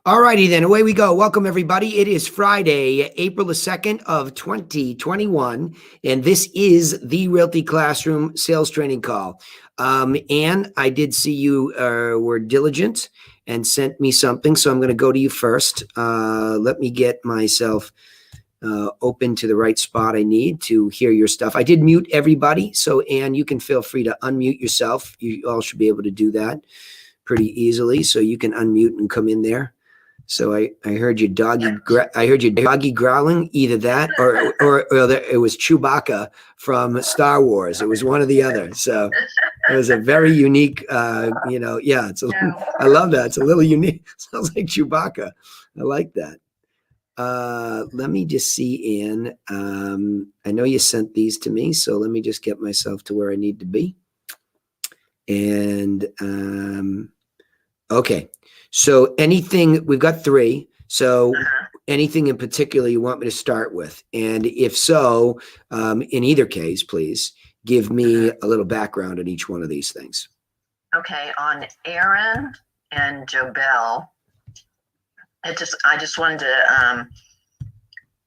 All righty then, away we go. Welcome everybody. It is Friday, April the 2nd of 2021, and this is the Realty Classroom Sales Training Call. Anne, I did see you were diligent and sent me something, so I'm going to go to you first. Let me get myself open to the right spot I need to hear your stuff. I did mute everybody, so Anne, you can feel free to unmute yourself. You all should be able to do that pretty easily, so you can unmute and come in there. So I heard your doggy. I heard your doggy growling. Either that, or it was Chewbacca from Star Wars. It was one or the other. So it was a very unique. Yeah. I love that. It's a little unique. Sounds like Chewbacca. I like that. Let me just see, Ann. I know you sent these to me, so let me just get myself to where I need to be. And okay. So anything, we've got three. So anything in particular you want me to start with? And if so, in either case, please give me a little background on each one of these things. Okay, on Aaron and Jobel, I just wanted to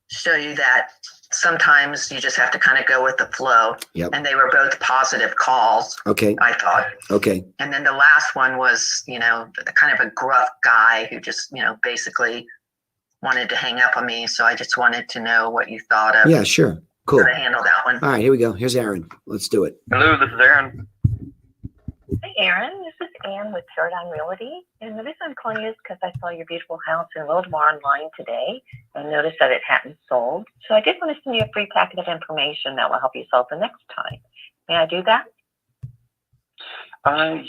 show you that sometimes you just have to kind of go with the flow. Yep. And they were both positive calls. Okay. I thought. Okay. And then the last one was, kind of a gruff guy who just, basically wanted to hang up on me. So I just wanted to know what you thought of. Yeah, sure. Cool. How to handle that one. All right, here we go. Here's Aaron. Let's do it. Hello, this is Aaron. Hey, Aaron. This is Ann with Paradigm Realty. And the reason I'm calling you is because I saw your beautiful house in Wildomar online today and noticed that it hadn't sold. So I did want to send you a free packet of information that will help you sell the next time. May I do that?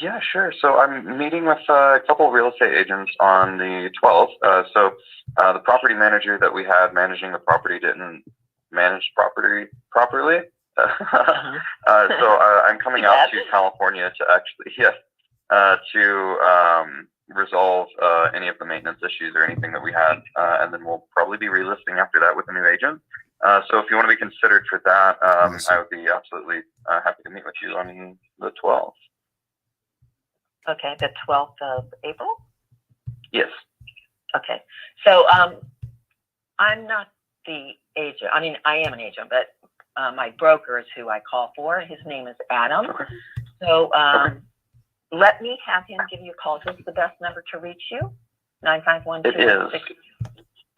Yeah, sure. So I'm meeting with a couple of real estate agents on the 12th. The property manager that we had managing the property didn't manage property properly. So I'm coming out to California to actually, resolve any of the maintenance issues or anything that we had. And then we'll probably be relisting after that with a new agent. So if you want to be considered for that, I would be absolutely happy to meet with you on the 12th. Okay, the 12th of April? Yes. Okay. So I'm not the agent. I mean, I am an agent, but my broker is who I call for. His name is Adam. Okay. So let me have him give you a call. Is this the best number to reach you? 951-216? It is.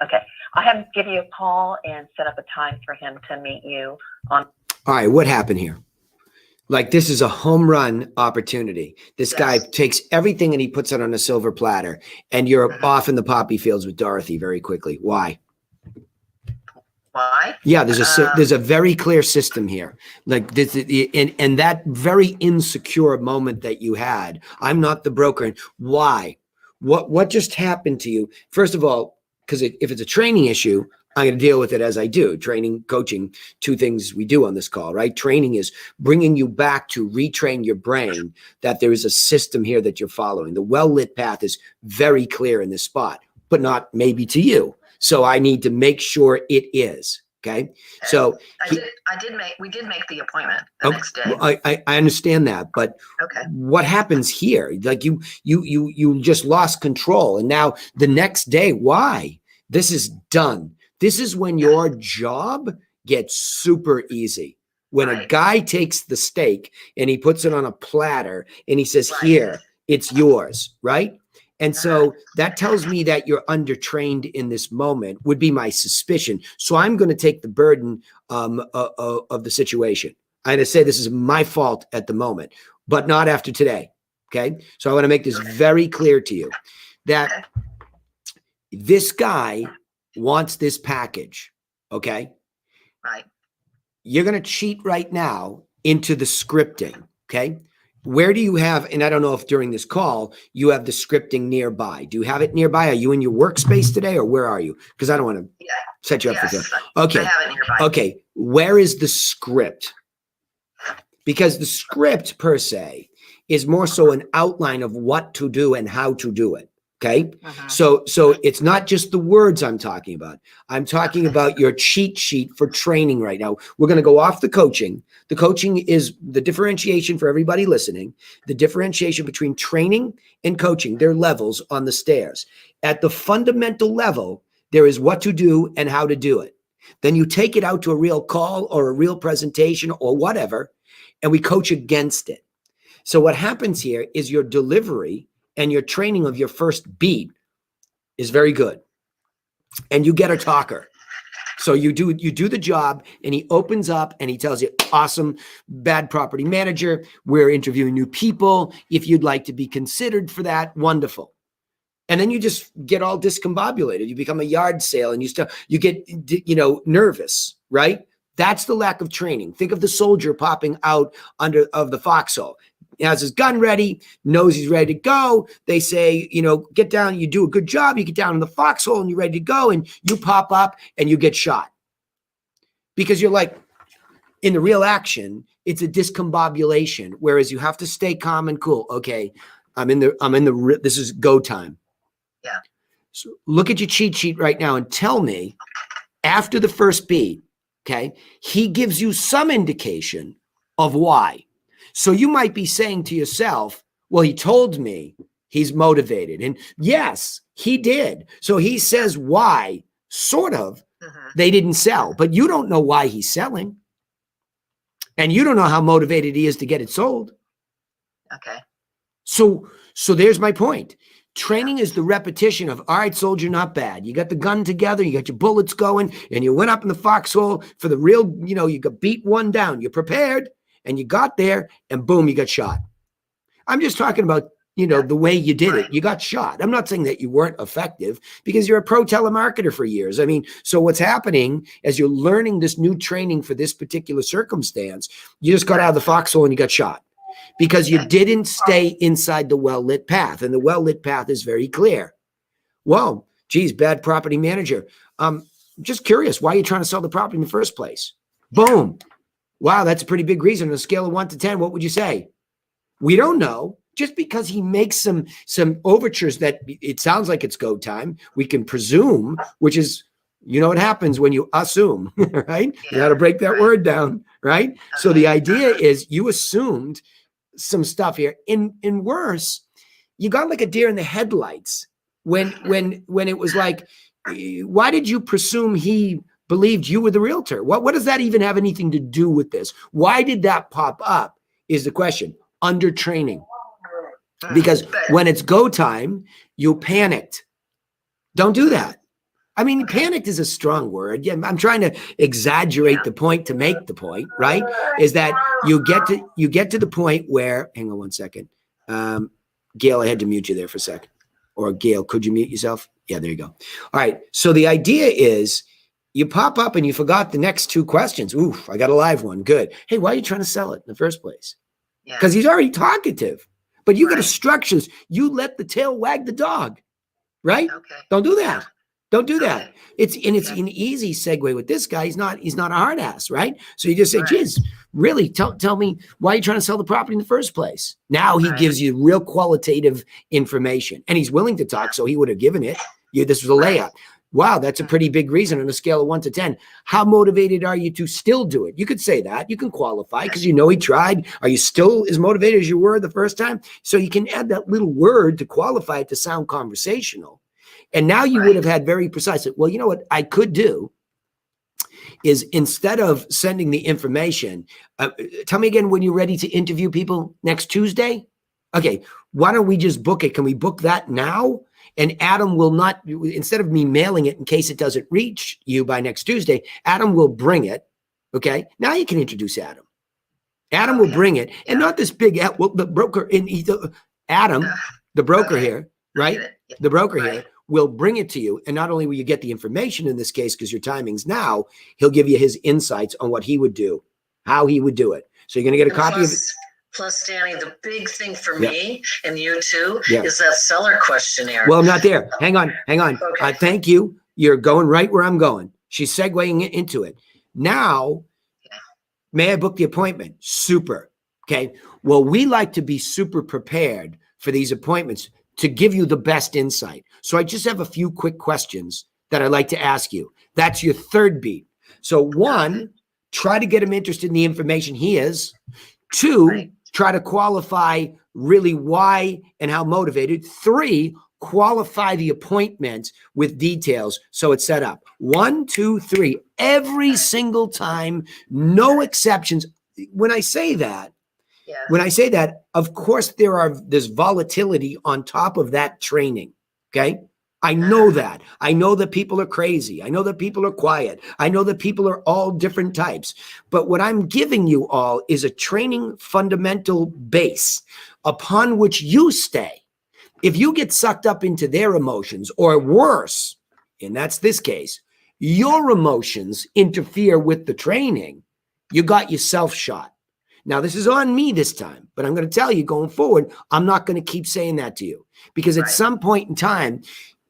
Okay. I'll have him give you a call and set up a time for him to meet you on. All right, what happened here? Like, this is a home run opportunity. This guy takes everything and he puts it on a silver platter, and you're off in the poppy fields with Dorothy very quickly. Why? Why? Yeah, there's a very clear system here. Like this, and that very insecure moment that you had. I'm not the broker. And why? What just happened to you? First of all, because if it's a training issue, I'm going to deal with it as I do. Training, coaching, two things we do on this call, right? Training is bringing you back to retrain your brain that there is a system here that you're following. The well-lit path is very clear in this spot, but not maybe to you. So I need to make sure it is. Okay. So we did make the appointment the next day. I understand that, but what happens here? Like you just lost control, and now the next day, why? This is done. This is when your job gets super easy. When a guy takes the steak and he puts it on a platter and he says, here, it's yours, right? And so that tells me that you're undertrained in this moment, would be my suspicion. So I'm going to take the burden of the situation. I'm going to say this is my fault at the moment, but not after today. Okay. So I want to make this very clear to you that this guy wants this package. Okay. Right. You're going to cheat right now into the scripting. Okay. Where do you have, and I don't know if during this call you have the scripting nearby. Do you have it nearby? Are you in your workspace today, or where are you? Because I don't want to set you up for that. Okay. I have it nearby. Okay. Where is the script? Because the script per se is more so an outline of what to do and how to do it. Okay. Mhm. So it's not just the words I'm talking about. I'm talking about your cheat sheet for training right now. We're going to go off the coaching. The coaching is the differentiation for everybody listening. The differentiation between training and coaching, they're levels on the stairs. At the fundamental level, there is what to do and how to do it. Then you take it out to a real call or a real presentation or whatever, and we coach against it. So what happens here is your delivery and your training of your first beat is very good. And you get a talker. So you do the job, and he opens up and he tells you, awesome, bad property manager. We're interviewing new people. If you'd like to be considered for that, wonderful. And then you just get all discombobulated. You become a yard sale and you get, nervous, right? That's the lack of training. Think of the soldier popping out of the foxhole. He has his gun ready, knows he's ready to go. They say, get down, you do a good job. You get down in the foxhole and you're ready to go, and you pop up and you get shot. Because you're like, in the real action, it's a discombobulation, whereas you have to stay calm and cool. Okay, this is go time. Yeah. So look at your cheat sheet right now and tell me, after the first beat, okay, he gives you some indication of why. So you might be saying to yourself, well, he told me he's motivated. And yes, he did. So he says why, sort of, they didn't sell. But you don't know why he's selling. And you don't know how motivated he is to get it sold. Okay. So there's my point. Training is the repetition of, all right, soldier, not bad. You got the gun together, you got your bullets going, and you went up in the foxhole for the real, you got beat one down. You're prepared, and you got there, and boom, you got shot. I'm just talking about, the way you did it. You got shot. I'm not saying that you weren't effective, because you're a pro telemarketer for years. I mean, so what's happening as you're learning this new training for this particular circumstance, you just got out of the foxhole and you got shot. Because you didn't stay inside the well-lit path. And the well-lit path is very clear. Well, geez, bad property manager. Just curious, why are you trying to sell the property in the first place? Boom. Wow, that's a pretty big reason. On a scale of 1 to 10, what would you say? We don't know. Just because he makes some overtures that it sounds like it's go time, we can presume, which is, what happens when you assume, right? You got to break that word down, right? Okay. So the idea is you assumed some stuff here. In worse, you got like a deer in the headlights when it was like, why did you presume he believed you were the realtor? What does that even have anything to do with this? Why did that pop up is the question. Under training. Because when it's go time, you panicked. Don't do that. I mean, panicked is a strong word. Yeah, I'm trying to exaggerate the point to make the point, right? Is that you get to the point where, hang on one second. Gail, I had to mute you there for a second. Or Gail, could you mute yourself? Yeah, there you go. All right. So the idea is you pop up and you forgot the next two questions. Oof, I got a live one. Good. Hey, why are you trying to sell it in the first place? Because he's already talkative. But you got to structure this. You let the tail wag the dog, right? Okay. Don't do that. Don't do that. Okay. It's an easy segue with this guy. He's not a hard ass, right? So you just say, geez, really, tell me why you're trying to sell the property in the first place. Now he gives you real qualitative information, and he's willing to talk. So he would have given it. This was a layup. Wow, that's a pretty big reason on a scale of 1 to 10. How motivated are you to still do it? You could say that. You can qualify because he tried. Are you still as motivated as you were the first time? So you can add that little word to qualify it to sound conversational. And now you would have had very precise. Well, you know what I could do is, instead of sending the information, tell me again when you're ready to interview people next Tuesday. Okay, why don't we just book it? Can we book that now? And Adam will not, instead of me mailing it in case it doesn't reach you by next Tuesday, Adam will bring it. Okay. Now you can introduce Adam. Adam will bring it, and not this big, the broker Adam, the broker here, right? The broker here will bring it to you. And not only will you get the information in this case, because your timing's now, he'll give you his insights on what he would do, how he would do it. So you're going to get a copy of it. Plus, Danny, the big thing for me and you too is that seller questionnaire. Well, I'm not there. Hang on. Okay. Thank you. You're going right where I'm going. She's segueing into it. Now, may I book the appointment? Super. Okay. Well, we like to be super prepared for these appointments. to give you the best insight. So I just have a few quick questions that I'd like to ask you. That's your third beat. So one, try to get him interested in the information he is. Two, Right. try to qualify really why and how motivated. Three, qualify the appointment with details so it's set up. 1, 2, 3, every single time, no exceptions. When I say that, of course, there's volatility on top of that training. Okay. I know that. I know that people are crazy. I know that people are quiet. I know that people are all different types. But what I'm giving you all is a training fundamental base upon which you stay. If you get sucked up into their emotions, or worse, and that's this case, your emotions interfere with the training, you got yourself shot. Now, this is on me this time, but I'm going to tell you going forward, I'm not going to keep saying that to you, because at some point in time,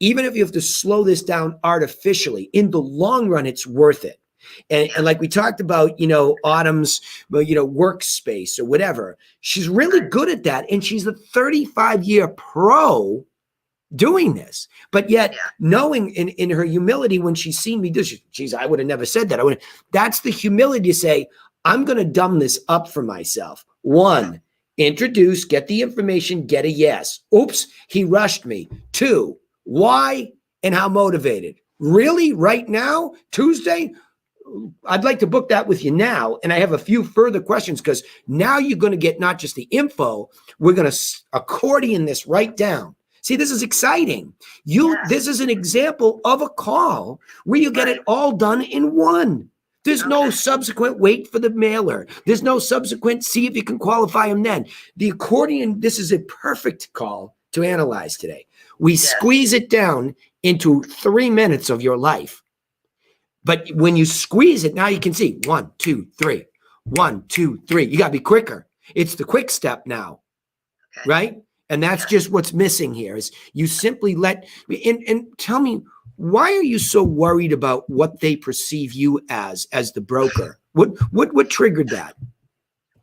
even if you have to slow this down artificially, in the long run, it's worth it. And like we talked about, Autumn's, workspace or whatever, she's really good at that. And she's a 35-year pro doing this. But yet knowing in her humility, when she's seen me do, geez, I would have never said that. That's the humility to say, I'm going to dumb this up for myself. 1, introduce, get the information, get a yes. Oops, he rushed me. 2, why and how motivated. Really? Right now? Tuesday? I'd like to book that with you now. And I have a few further questions, because now you're going to get not just the info, we're going to accordion this right down. See, this is exciting. This is an example of a call where you get it all done in one. There's no subsequent wait for the mailer. There's no subsequent see if you can qualify them then. The accordion, this is a perfect call to analyze today. We squeeze it down into 3 minutes of your life. But when you squeeze it, now you can see 1, 2, 3, 1, 2, 3. You got to be quicker. It's the quick step now, right? And that's just what's missing here is you simply and tell me, why are you so worried about what they perceive you as the broker? What triggered that?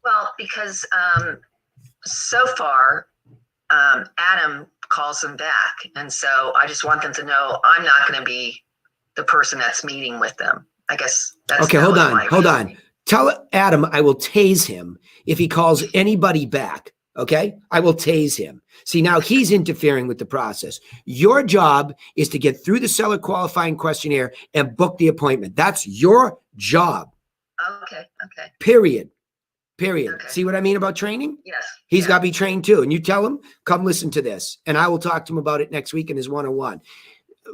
Well, because so far, Adam calls them back. And so I just want them to know I'm not going to be the person that's meeting with them. I guess that's okay. Hold on. Tell Adam I will tase him if he calls anybody back. Okay, I will tase him. See, now he's interfering with the process. Your job is to get through the seller qualifying questionnaire and book the appointment. That's your job. Okay. Period. Okay. See what I mean about training? Yes. He's got to be trained too. And you tell him, come listen to this. And I will talk to him about it next week in his one-on-one.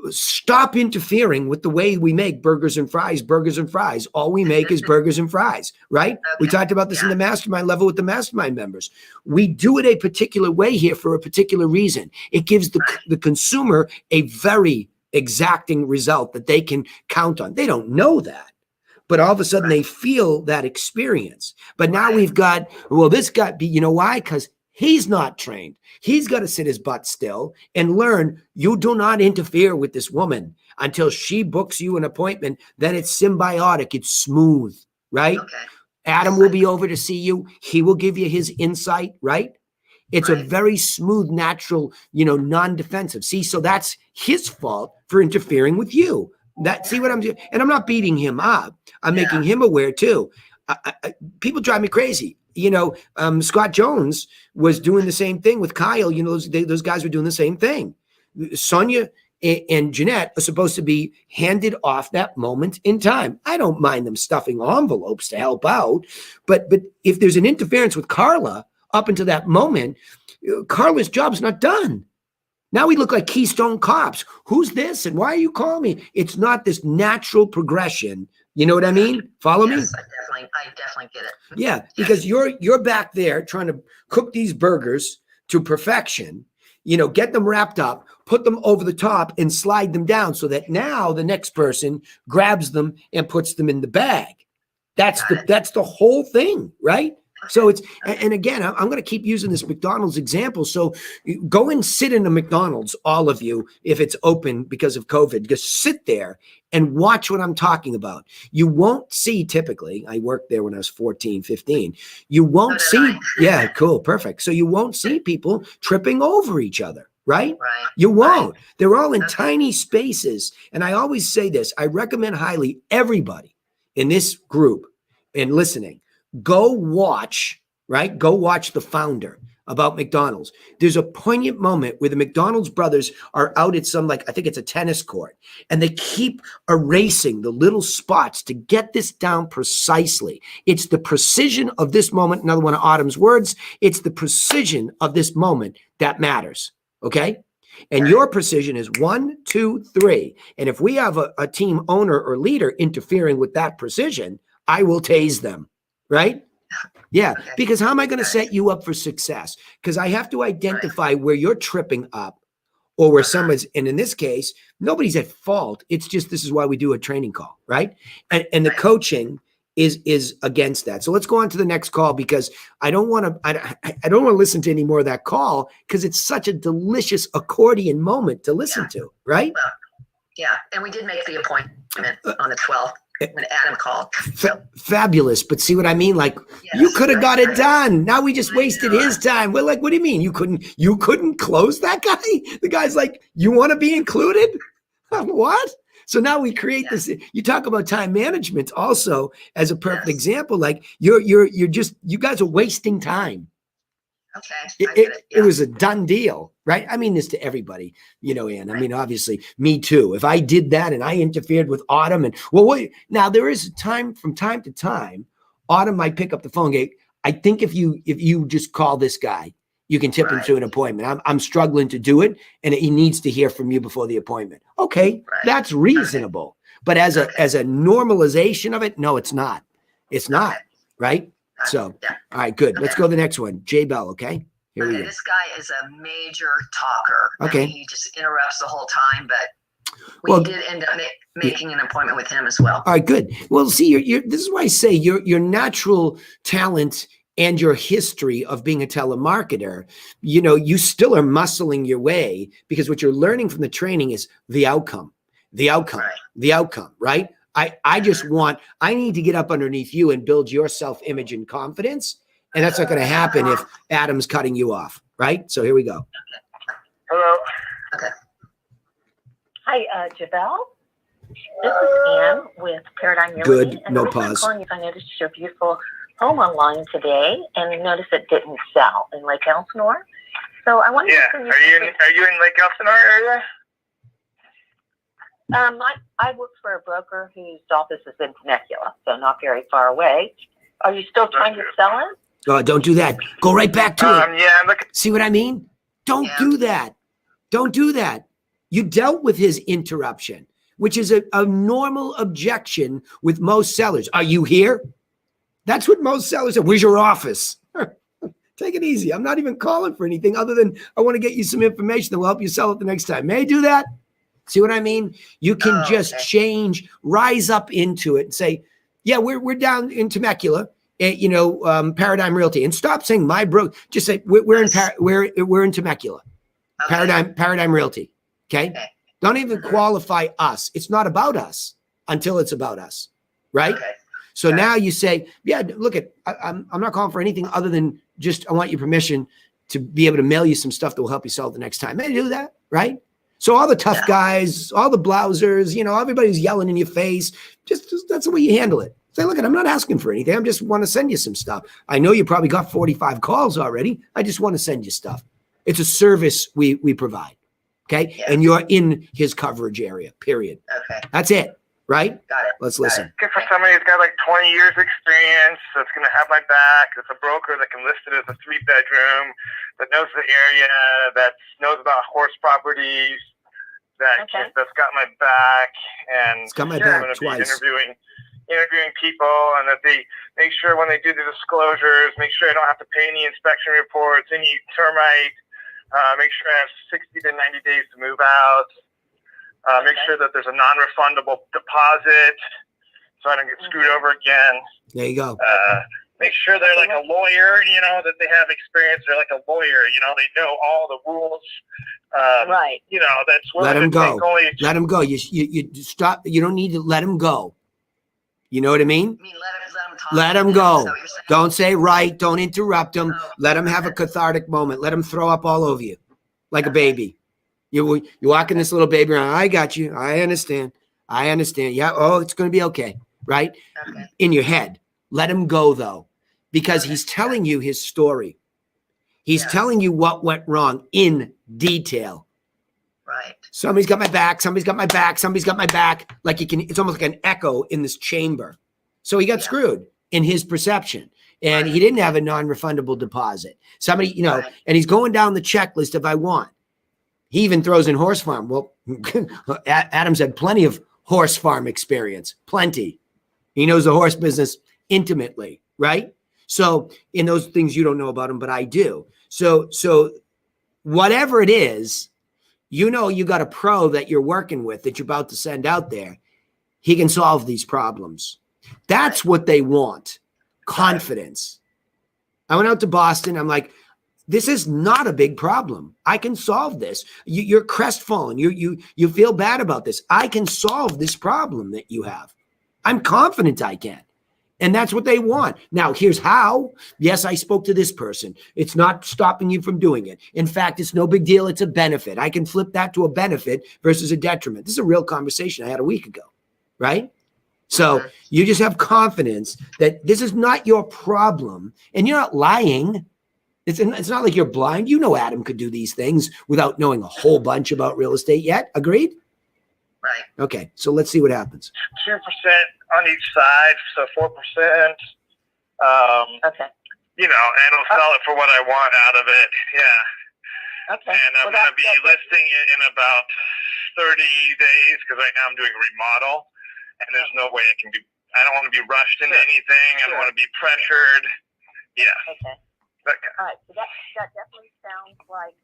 Stop interfering with the way we make burgers and fries. All we make is burgers and fries, right? Okay. We talked about this in the mastermind level with the mastermind members. We do it a particular way here for a particular reason. It gives the consumer a very exacting result that they can count on. They don't know that, but all of a sudden they feel that experience. But now we've got, this guy, you know why? Because he's not trained. He's got to sit his butt still and learn you do not interfere with this woman until she books you an appointment. Then it's symbiotic. It's smooth, right? Okay. Adam will be over to see you. He will give you his insight, right? It's a very smooth, natural, non-defensive. See, so that's his fault for interfering with you. See what I'm doing? And I'm not beating him up. I'm making him aware too. People drive me crazy. Scott Jones was doing the same thing with Kyle. Those guys were doing the same thing. Sonia and Jeanette are supposed to be handed off that moment in time. I don't mind them stuffing envelopes to help out. But if there's an interference with Carla up until that moment, Carla's job's not done. Now we look like Keystone Cops. Who's this? And why are you calling me? It's not this natural progression. You know what I mean? Follow me? I definitely get it. Yeah, because you're back there trying to cook these burgers to perfection, get them wrapped up, put them over the top and slide them down so that now the next person grabs them and puts them in the bag. That's the whole thing, right? So and again, I'm going to keep using this McDonald's example. So go and sit in a McDonald's, all of you, if it's open because of COVID, just sit there and watch what I'm talking about. You won't see typically, I worked there when I was 14, 15. You won't see, yeah, cool, perfect. So you won't see people tripping over each other, right? Right. You won't. They're all in Okay. tiny spaces. And I always say this, I recommend highly everybody in this group and listening, go watch, right? Go watch The Founder about McDonald's. There's a poignant moment where the McDonald's brothers are out at some, like, I think it's a tennis court, and they keep erasing the little spots to get this down precisely. It's the precision of this moment. Another one of Autumn's words. It's the precision of this moment that matters. Okay. And your precision is 1, 2, 3. And if we have a team owner or leader interfering with that precision, I will tase them. Right. Yeah, Okay. because how am I going to Right. set you up for success? Because I have to identify where you're tripping up or where someone's, and in this case, nobody's at fault. It's just, this is why we do a training call, right? And the Right. coaching is against that. So let's go on to the next call, because I don't want to, I don't want to listen to any more of that call, because it's such a delicious accordion moment to listen to, right? Yeah. And we did make the appointment on the 12th when Adam called. Fabulous. But see what I mean? Like, Yes, you could have got it right. done. Now we just I wasted know. his time. We're like, what do you mean? You couldn't close that guy? The guy's like, you want to be included? What? So now we create Yeah. this. You talk about time management also as a perfect Yes. example. Like you guys are wasting time. Okay. I It, get it. it was a done deal, right? I mean this to everybody, Ann. I mean, obviously, me too. If I did that and I interfered with Autumn, and now there is a time from time to time, Autumn might pick up the phone. And go, I think if you just call this guy, you can tip him Right. to an appointment. I'm struggling to do it, and he needs to hear from you before the appointment. Okay, Right. that's reasonable. But as Okay. a normalization of it, no, it's not. It's not, Okay. right? So, Yeah. all right, good. Let's Okay. go to the next one. J Bell, okay? Here we Okay, go. this guy is a major talker. Okay. I mean, he just interrupts the whole time, but we Well, did end up making an appointment with him as well. All right, good. Well, see, this is why I say your natural talent and your history of being a telemarketer, you still are muscling your way, because what you're learning from the training is the outcome, right? I just want, I need to get up underneath you and build your self-image and confidence. And that's not going to happen if Adam's cutting you off, right? So here we go. Hello. Hi, Javelle. This is Ann with Paradigm Realty. Good, And no the reason I'm pause. calling is I noticed your beautiful home online today, and I noticed it didn't sell in Lake Elsinore. So I wanted to send you. Are you in Lake Elsinore area? I work for a broker whose office is in Temecula, so not very far away. Are you still trying to sell it? Oh, don't do that. Go right back to it. Yeah, I'm looking. See what I mean? Don't Yeah. do that. Don't do that. You dealt with his interruption, which is a normal objection with most sellers. Are you here? That's what most sellers say. Where's your office? Take it easy. I'm not even calling for anything other than I want to get you some information that will help you sell it the next time. May I do that? See what I mean? You can just Okay. change, rise up into it and say, yeah, we're down in Temecula. Paradigm Realty, and stop saying my bro. Just say we're in Temecula. Okay. Paradigm Realty. Okay? Okay. Don't even qualify us. It's not about us until it's about us, right? Okay. So Got it. now you say, yeah, look I'm not calling for anything other than just I want your permission to be able to mail you some stuff that will help you sell it the next time. May I do that, right? So all the tough guys, all the blousers, everybody's yelling in your face. Just that's the way you handle it. Say, look, I'm not asking for anything. I just want to send you some stuff. I know you probably got 45 calls already. I just want to send you stuff. It's a service we provide. Okay. Yeah. And you're in his coverage area, period. Okay. That's it. Right? Got it. Let's Got listen. Looking for somebody who's got like 20 years experience, that's going to have my back, that's a broker that can list it as a 3-bedroom, that knows the area, that knows about horse properties, that's got my back, and It's got my I'm back going to be twice. interviewing people, and that they make sure when they do the disclosures, make sure I don't have to pay any inspection reports, any termite, make sure I have 60 to 90 days to move out, make sure that there's a non-refundable deposit so I don't get screwed over again. There you go. Make sure they're like a lawyer, that they have experience. They're like a lawyer, they know all the rules. Right. That's Let willing him to go. take only. Let him go. You stop. You don't need to let him go. You know what I mean? I mean, let him talk. Let him Is go. that what you're saying? Don't say right. Don't interrupt him. Oh, Let him have a cathartic moment. Let him throw up all over you like a baby. You're walking this little baby around. I got you. I understand. Yeah. Oh, it's going to be okay. Right? Okay. In your head. Let him go though, because he's telling you his story. He's Yes. telling you what went wrong in detail. Right. Somebody's got my back. Somebody's got my back. Somebody's got my back. Like it's almost like an echo in this chamber. So he got screwed in his perception. And he didn't have a non-refundable deposit. Somebody, and he's going down the checklist of I want. He even throws in horse farm. Well, Adam's had plenty of horse farm experience. Plenty. He knows the horse business intimately, right? So in those things you don't know about him, but I do. So whatever it is, you got a pro that you're working with that you're about to send out there. He can solve these problems. That's what they want. Confidence. I went out to Boston. I'm like, this is not a big problem. I can solve this. You're crestfallen. You feel bad about this. I can solve this problem that you have. I'm confident I can. And that's what they want. Now, here's how. Yes, I spoke to this person. It's not stopping you from doing it. In fact, it's no big deal. It's a benefit. I can flip that to a benefit versus a detriment. This is a real conversation I had a week ago, right? So you just have confidence that this is not your problem and you're not lying. It's not like you're blind. Adam could do these things without knowing a whole bunch about real estate yet. Agreed? Right. Okay, so let's see what happens. 2% on each side, so 4%. Okay. And I'll sell it for what I want out of it. Yeah. Okay. And I'm going to be listing it in about 30 days because right now I'm doing a remodel, and there's no way I don't want to be rushed into anything. I don't want to be pressured. Yeah. Okay. Okay. All right. So that definitely sounds like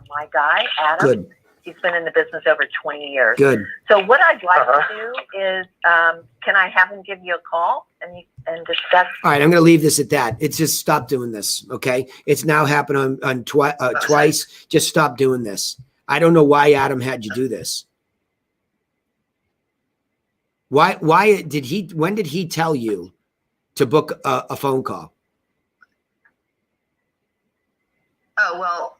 my guy, Adam. Good. He's been in the business over 20 years. Good. So what I'd like to do is, can I have him give you a call and discuss? All right, I'm going to leave this at that. It's just stop doing this, okay? It's now happened on twice. Just stop doing this. I don't know why Adam had you do this. Why did he? When did he tell you to book a phone call? Oh, well,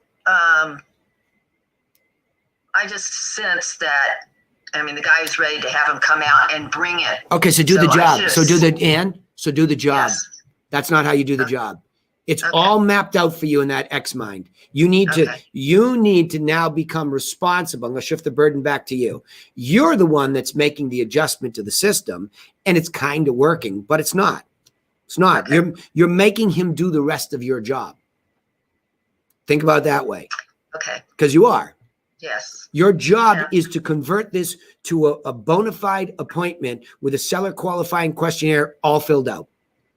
I just sense that, the guy is ready to have him come out and bring it. Okay, so do the job. So do the job. Yes. That's not how you do the job. It's all mapped out for you in that X mind. You need to now become responsible. I'm going to shift the burden back to you. You're the one that's making the adjustment to the system, and it's kind of working, but it's not. It's not. Okay. You're making him do the rest of your job. Think about it that way. Okay. Because you are. Yes. Your job is to convert this to a bona fide appointment with a seller qualifying questionnaire all filled out.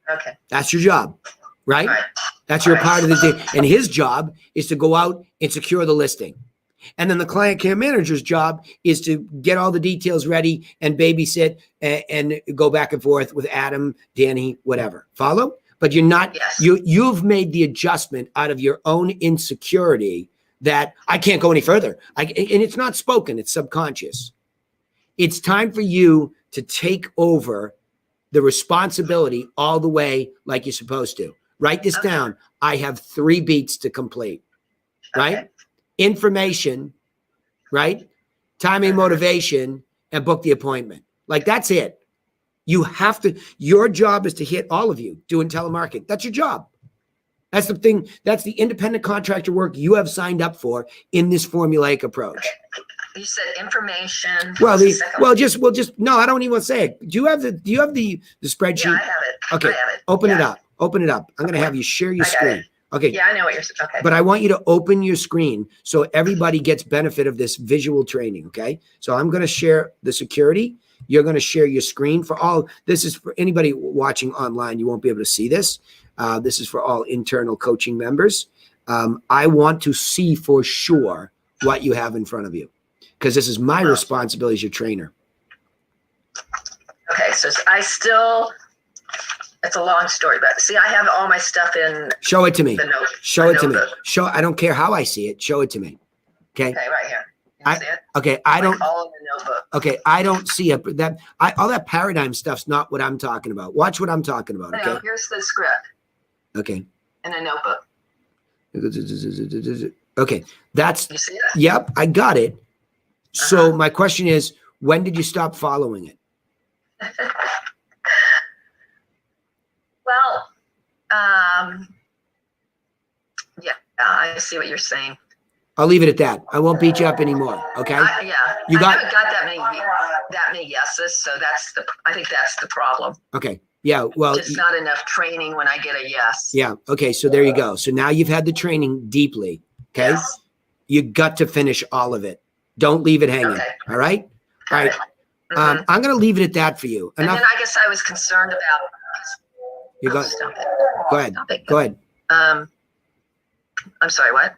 Okay. That's your job, right? Right. That's your Right. part of the day. And his job is to go out and secure the listing. And then the client care manager's job is to get all the details ready and babysit and go back and forth with Adam, Danny, whatever. Follow? But you're not, Yes. you've made the adjustment out of your own insecurity that I can't go any further. And it's not spoken, it's subconscious. It's time for you to take over the responsibility all the way like you're supposed to. Write this down. I have 3 beats to complete, right? Okay. Information, right? Timing, motivation, and book the appointment. Like that's it. You have to, your job is to hit all of you doing telemarketing. That's your job. That's the thing. That's the independent contractor work you have signed up for in this formulaic approach. You said information. Well, Second. just no, I don't even want to say it. Do you have the spreadsheet? Yeah, I have it. Okay. I have it. Open it Yeah. up. Open it up. I'm going to have you share your I got screen. it. Okay. Yeah, I know what you're saying. Okay. But I want you to open your screen so everybody gets benefit of this visual training. Okay. So I'm going to share the security. You're going to share your screen for all. This is for anybody watching online. You won't be able to see this. This is for all internal coaching members. I want to see for sure what you have in front of you because this is my responsibility as your trainer. Okay. So it's a long story, but see, I have all my stuff in Show it to me. the note. Show my it to me. notebook. I don't care how I see it. Show it to me. Okay. Okay, right here. You see it? Okay. I Like don't. all in the notebook. Okay, I don't see it. All that paradigm stuff's not what I'm talking about. Watch what I'm talking about. No, Okay. here's the script Okay. in a notebook. Okay. That's, You see it? yep, I got it. So my question is, when did you stop following it? Well, yeah, I see what you're saying. I'll leave it at that. I won't beat you up anymore. Okay. Yeah, You got- I haven't got that many yeses, so I think that's the problem. Okay. Yeah. Well, Just not enough training when I get a yes. yeah. Okay. So there you go. So now you've had the training deeply. Okay. Yes. You got to finish all of it. Don't leave it hanging. Okay. All right. All right. Mhm. I'm going to leave it at that for you. And Enough. then I guess I was concerned about. You Oh, go. stop it. Go ahead. Stop it. Go ahead. I'm sorry, what?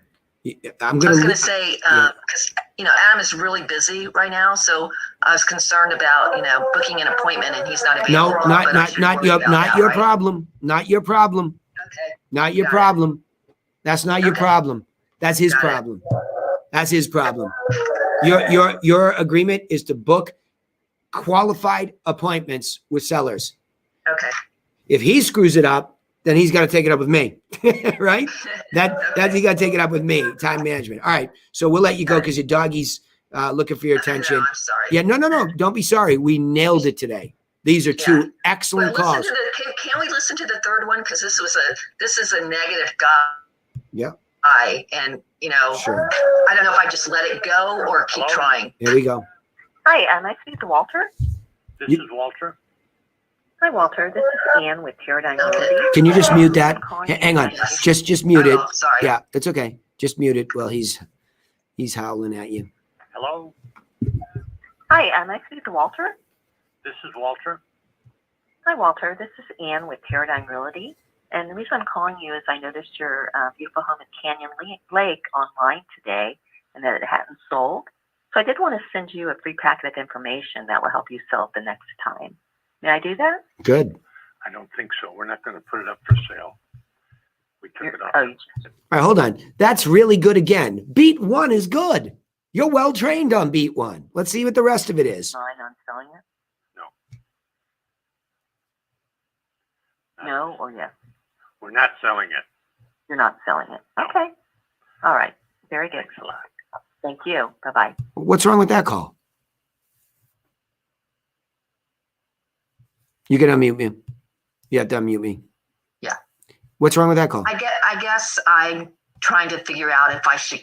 I'm I going was to. going to say, because, Adam is really busy right now. So I was concerned about, booking an appointment and he's not No, available. but I shouldn't worry about not that, your right? problem. Not your problem. Okay. Not your Got it. problem. That's not your Okay. problem. That's his Got it. problem. That's his problem. Your agreement is to book qualified appointments with sellers. Okay. If he screws it up, then he's got to take it up with me, right? That's he got to take it up with me. Time management. All right. So we'll let you go because your doggy's looking for your attention. No, I'm sorry. Yeah. No. Don't be sorry. We nailed it today. These are two Yeah. excellent But calls. can we listen to the third one? Because this is a negative guy. Yeah. And Sure. I don't know if I just let it go or keep trying. Here we go. Hi, I speak to Walter. This You- is Walter. Hi, Walter. This is Ann with Paradigm Realty. Can you just mute that? I'm calling Hang on. because- Just mute it. Oh, sorry. Yeah, it's okay. Just mute it while he's howling at you. Hello. Hi, I speak to Walter. This is Walter. Hi, Walter. This is Ann with Paradigm Realty. And the reason I'm calling you is I noticed your beautiful home in Canyon Lake online today and that it hadn't sold. So I did want to send you a free packet of information that will help you sell it the next time. May I do that? Good. I don't think so. We're not going to put it up for sale. We took it off. Oh, All right, hold on. That's really good again. Beat one is good. You're well trained on beat one. Let's see what the rest of it is. fine on selling it? No. No or yes? We're not selling it. You're not selling it. Okay. All right. Very good. Thanks a lot. Thank you. Bye-bye. What's wrong with that call? You can unmute me. You have to unmute me. Yeah. What's wrong with that call? I guess I'm trying to figure out if I should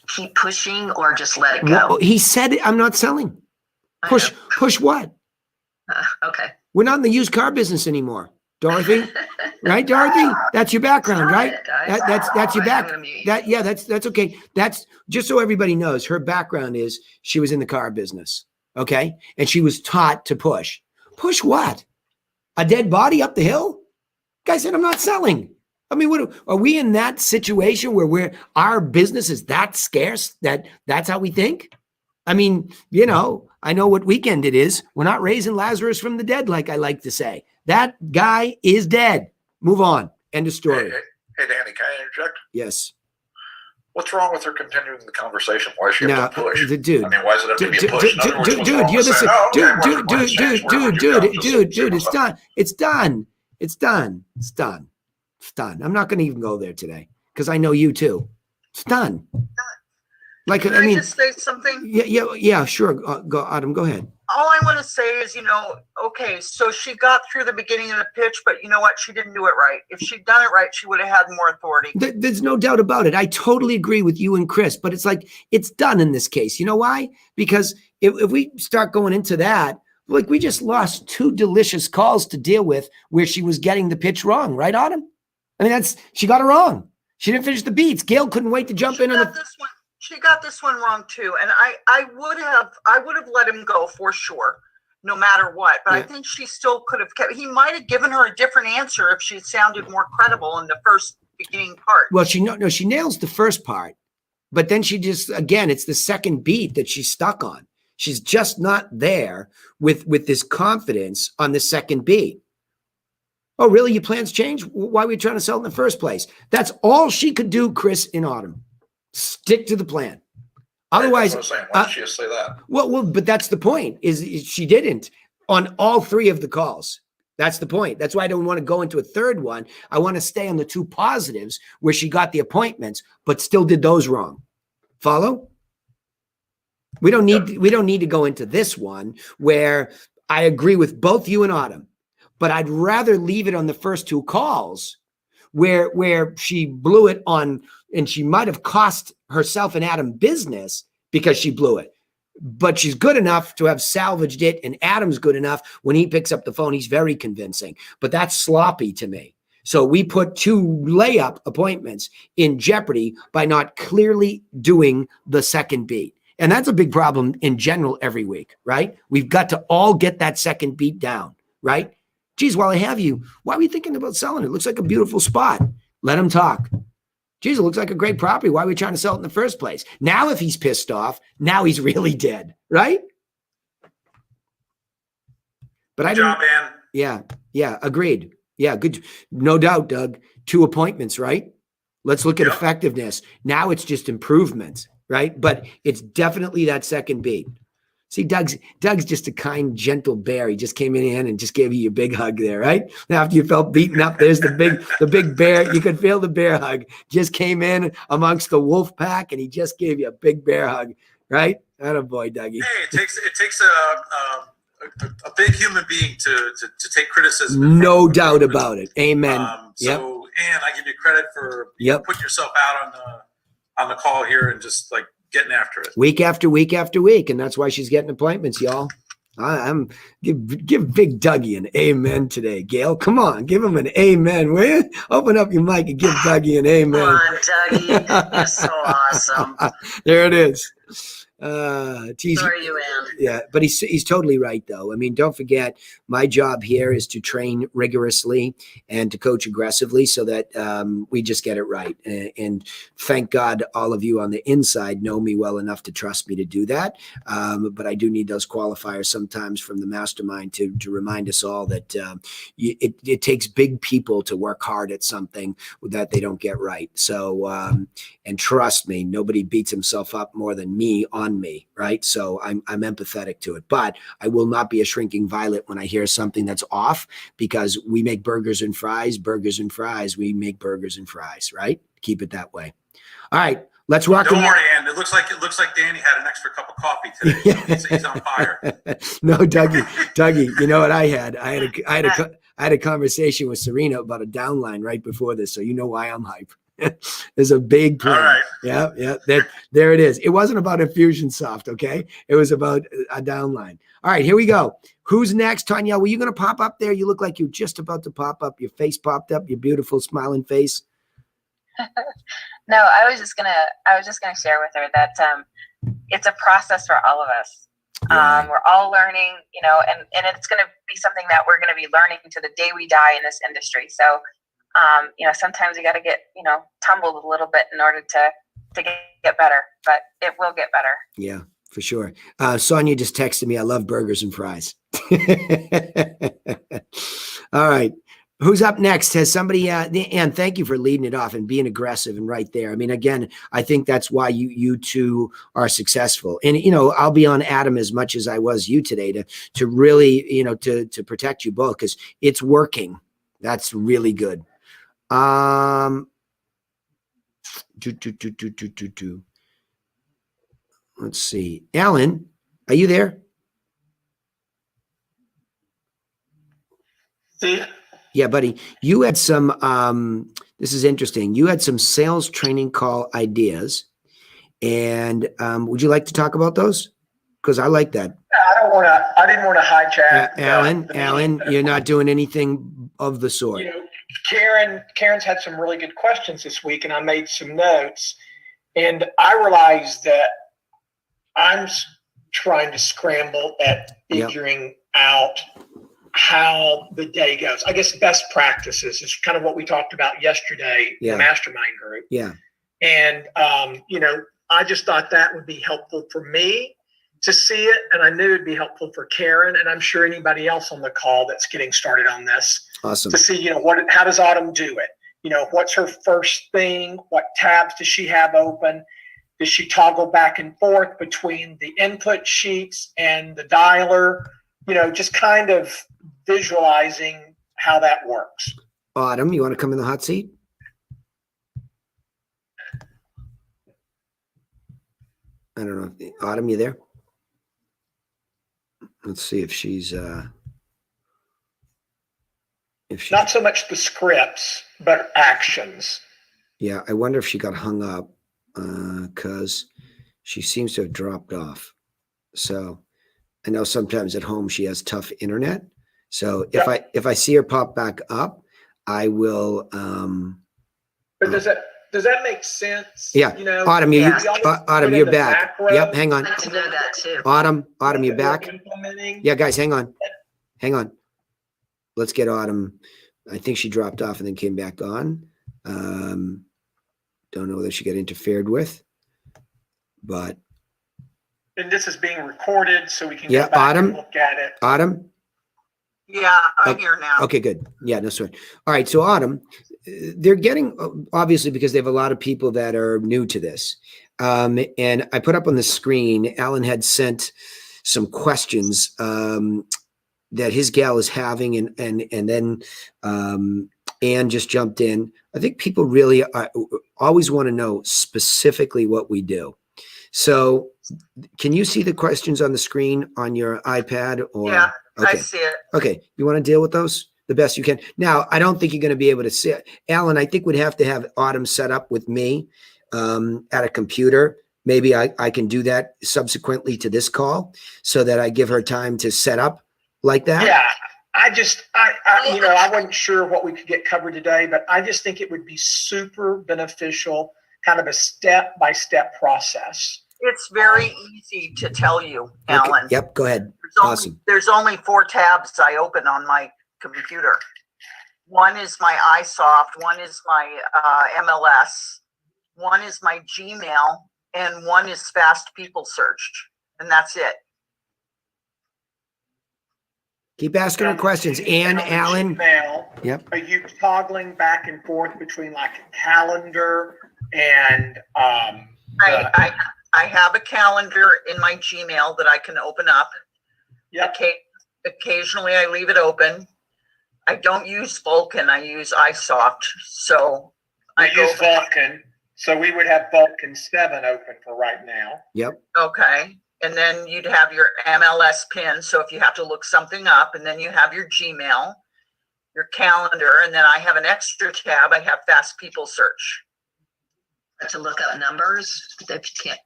keep pushing or just let it go. Well, he said I'm not selling. I Push what? know. Okay. We're not in the used car business anymore, Dorothy. Right, Dorothy? That's your background, right? That's your back. That's okay. That's just so everybody knows. Her background is she was in the car business, okay, and she was taught to push. Push what? A dead body up the hill? Guy said, "I'm not selling." I mean, what are we in that situation where our business is that scarce that's how we think? I mean, I know what weekend it is. We're not raising Lazarus from the dead, like I like to say. That guy is dead. Move on. End of story. Hey, Danny, can I interject? Yes. What's wrong with her continuing the conversation? Why is she No, have to push? dude. I mean, why is it have to be a push? In other words, what's Dude, wrong you're with the saying, "Oh, okay, dude, we're gonna change where would you go?" it's done. It's done. I'm not going to even go there today because I know you too. It's done. Like, Can I mean, just say something? yeah, sure. Go, Adam, go ahead. All I want to say is, okay, so she got through the beginning of the pitch, but you know what? She didn't do it right. If she'd done it right, she would have had more authority. There's no doubt about it. I totally agree with you and Chris, but it's like, it's done in this case. You know why? Because if we start going into that, like we just lost 2 delicious calls to deal with where she was getting the pitch wrong, right, Autumn? I mean, she got it wrong. She didn't finish the beats. Gail couldn't wait to jump in on the. She got this one wrong too, and I would have let him go for sure, no matter what. But I think she still could have kept. He might have given her a different answer if she sounded more credible in the first beginning part. Well, she nails the first part, but then she just it's the second beat that she's stuck on. She's just not there with this confidence on the second beat. Oh, really? Your plans changed? Why were you trying to sell in the first place? That's all she could do, Chris, in Autumn. Stick to the plan. Otherwise, That's what I'm saying. Why did she just say that? Well, but that's the point. Is she didn't on all 3 of the calls. That's the point. That's why I don't want to go into a third one. I want to stay on the 2 positives where she got the appointments, but still did those wrong. Follow? We don't need to go into this one where I agree with both you and Autumn, but I'd rather leave it on the first 2 calls where she blew it on, and she might have cost herself and Adam business because she blew it. But she's good enough to have salvaged it, and Adam's good enough. When he picks up the phone, he's very convincing. But that's sloppy to me. So we put 2 layup appointments in jeopardy by not clearly doing the second beat. And that's a big problem in general every week, right? We've got to all get that second beat down, right? Geez, while I have you, why are we thinking about selling it? It looks like a beautiful spot. Let him talk. Geez, it looks like a great property. Why are we trying to sell it in the first place? Now, if he's pissed off, now he's really dead, right? But I didn't. Man. Yeah, agreed. Yeah, good. No doubt, Doug. 2 appointments, right? Let's look at effectiveness. Now it's just improvements, right? But it's definitely that second beat. See, Doug's just a kind, gentle bear. He just came in and just gave you a big hug there, right? After you felt beaten up, there's the big bear. You could feel the bear hug. Just came in amongst the wolf pack, and he just gave you a big bear hug, right? Attaboy, Dougie. Hey, it takes a big human being to take criticism. No doubt about it. Amen. And I give you credit for putting yourself out on the call here and just like getting after it week after week after week, and that's why she's getting appointments, y'all. I'm give Big Dougie an amen today, Gail. Come on, give him an amen, will you? Open up your mic and give Dougie an amen. Come on, Dougie, you're so awesome. There it is. Sorry, you, Ann. Yeah, but he's totally right, though. I mean, don't forget, my job here is to train rigorously and to coach aggressively so that we just get it right. And thank God all of you on the inside know me well enough to trust me to do that. But I do need those qualifiers sometimes from the mastermind to remind us all that it takes big people to work hard at something that they don't get right. So, and trust me, nobody beats himself up more than me on me, right? So I'm empathetic to it, but I will not be a shrinking violet when I hear something that's off, because we make burgers and fries, we make burgers and fries, right? Keep it that way. All right, let's rock. Don't worry, Ann. It looks like Danny had an extra cup of coffee today. So he's on fire. No, Dougie, you know what I had? I had a conversation with Serena about a downline right before this, so you know why I'm hype. There's a big plan. All right. Yeah. There it is. It wasn't about Infusionsoft, okay? It was about a downline. All right, here we go. Who's next? Tanya, were you going to pop up there? You look like you're just about to pop up. Your face popped up, your beautiful smiling face. No, I was just gonna share with her that it's a process for all of us. Right. We're all learning, and it's going to be something that we're going to be learning to the day we die in this industry. So, sometimes you got to get, tumbled a little bit in order to get better, but it will get better. Yeah, for sure. Sonia just texted me, I love burgers and fries. All right. Who's up next? Has somebody, and thank you for leading it off and being aggressive and right there. I mean, again, I think that's why you two are successful. And, I'll be on Adam as much as I was you today to really, to protect you both, because it's working. That's really good. Let's see. Alan, are you there? Yeah, buddy. You had some, this is interesting. You had some sales training call ideas. And would you like to talk about those? Because I like that. I didn't want to hijack. Alan, you're not doing anything of the sort. Karen's had some really good questions this week, and I made some notes. And I realized that I'm trying to scramble at figuring out how the day goes. I guess best practices is kind of what we talked about yesterday in the mastermind group. Yeah. And, I just thought that would be helpful for me to see it. And I knew it'd be helpful for Karen, and I'm sure anybody else on the call that's getting started on this. Awesome. To see, how does Autumn do it? What's her first thing? What tabs does she have open? Does she toggle back and forth between the input sheets and the dialer? Just kind of visualizing how that works. Autumn, you want to come in the hot seat? I don't know. Autumn, you there? Let's see if she's Not so much the scripts, but actions. Yeah, I wonder if she got hung up because she seems to have dropped off. So I know sometimes at home she has tough internet. So if I see her pop back up, I will. But does that make sense? Yeah, You know, Autumn, Autumn, you're back. Yep, hang on. I'd like to know that too. Autumn, you're back. Implementing. Yeah, guys, hang on. Let's get Autumn. I think she dropped off and then came back on. Don't know whether she got interfered with, but. And this is being recorded, so we can go back and look at it. Autumn. Yeah, I'm here now. Okay, good. Yeah, no sweat. All right, so Autumn, they're getting, obviously, because they have a lot of people that are new to this. And I put up on the screen, Alan had sent some questions that his gal is having, and then Ann just jumped in. I think people really always want to know specifically what we do. So can you see the questions on the screen on your iPad? Or yeah, okay. I see it. Okay, you want to deal with those the best you can. Now, I don't think you're going to be able to see it. Alan, I think we'd have to have Autumn set up with me at a computer. Maybe I can do that subsequently to this call so that I give her time to set up like that. Yeah, I wasn't sure what we could get covered today, but I just think it would be super beneficial, kind of a step-by-step process. It's very easy to tell you, Alan. Okay. Yep, go ahead. There's only 4 tabs I open on my computer. One is my iSoft, one is my MLS, one is my Gmail, and one is Fast People Search, and that's it. Keep asking her questions. Ann, Alan. Gmail, yep. Are you toggling back and forth between like a calendar and I have a calendar in my Gmail that I can open up. Yep. Occasionally I leave it open. I don't use Vulcan. I use iSoft. So I use Vulcan. So we would have Vulcan 7 open for right now. Yep. Okay. And then you'd have your MLS pin. So if you have to look something up, and then you have your Gmail, your calendar, and then I have an extra tab. I have Fast People Search. To look up numbers, if you can't.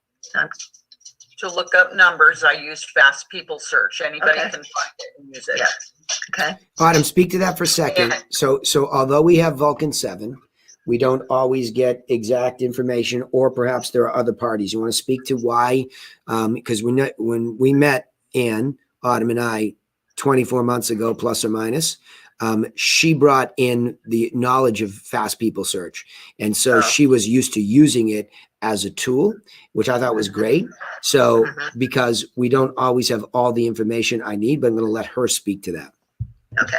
To look up numbers, I use Fast People Search. Anybody can find it and use it. Yeah. Okay. Autumn, speak to that for a second. So although we have Vulcan 7, we don't always get exact information, or perhaps there are other parties. You want to speak to why? Because when we met Ann, Autumn, and I 24 months ago, plus or minus, she brought in the knowledge of Fast People Search. And so she was used to using it as a tool, which I thought was great. So because we don't always have all the information I need, but I'm going to let her speak to that. Okay.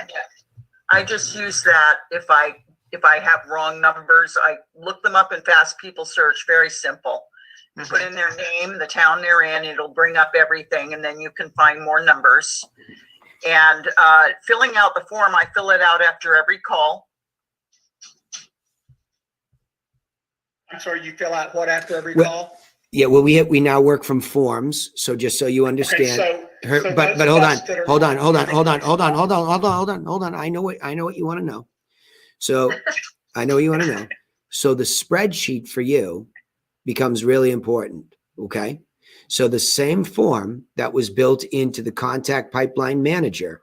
I just use that if I have wrong numbers, I look them up in Fast People Search. Very simple. You put in their name, the town they're in, it'll bring up everything, and then you can find more numbers. And filling out the form, I fill it out after every call. I'm sorry, you fill out what after every call? Yeah, well, we now work from forms. So just so you understand, Okay, but hold on. I know what you want to know. So I know you want to know. So the spreadsheet for you becomes really important. Okay. So the same form that was built into the contact pipeline manager,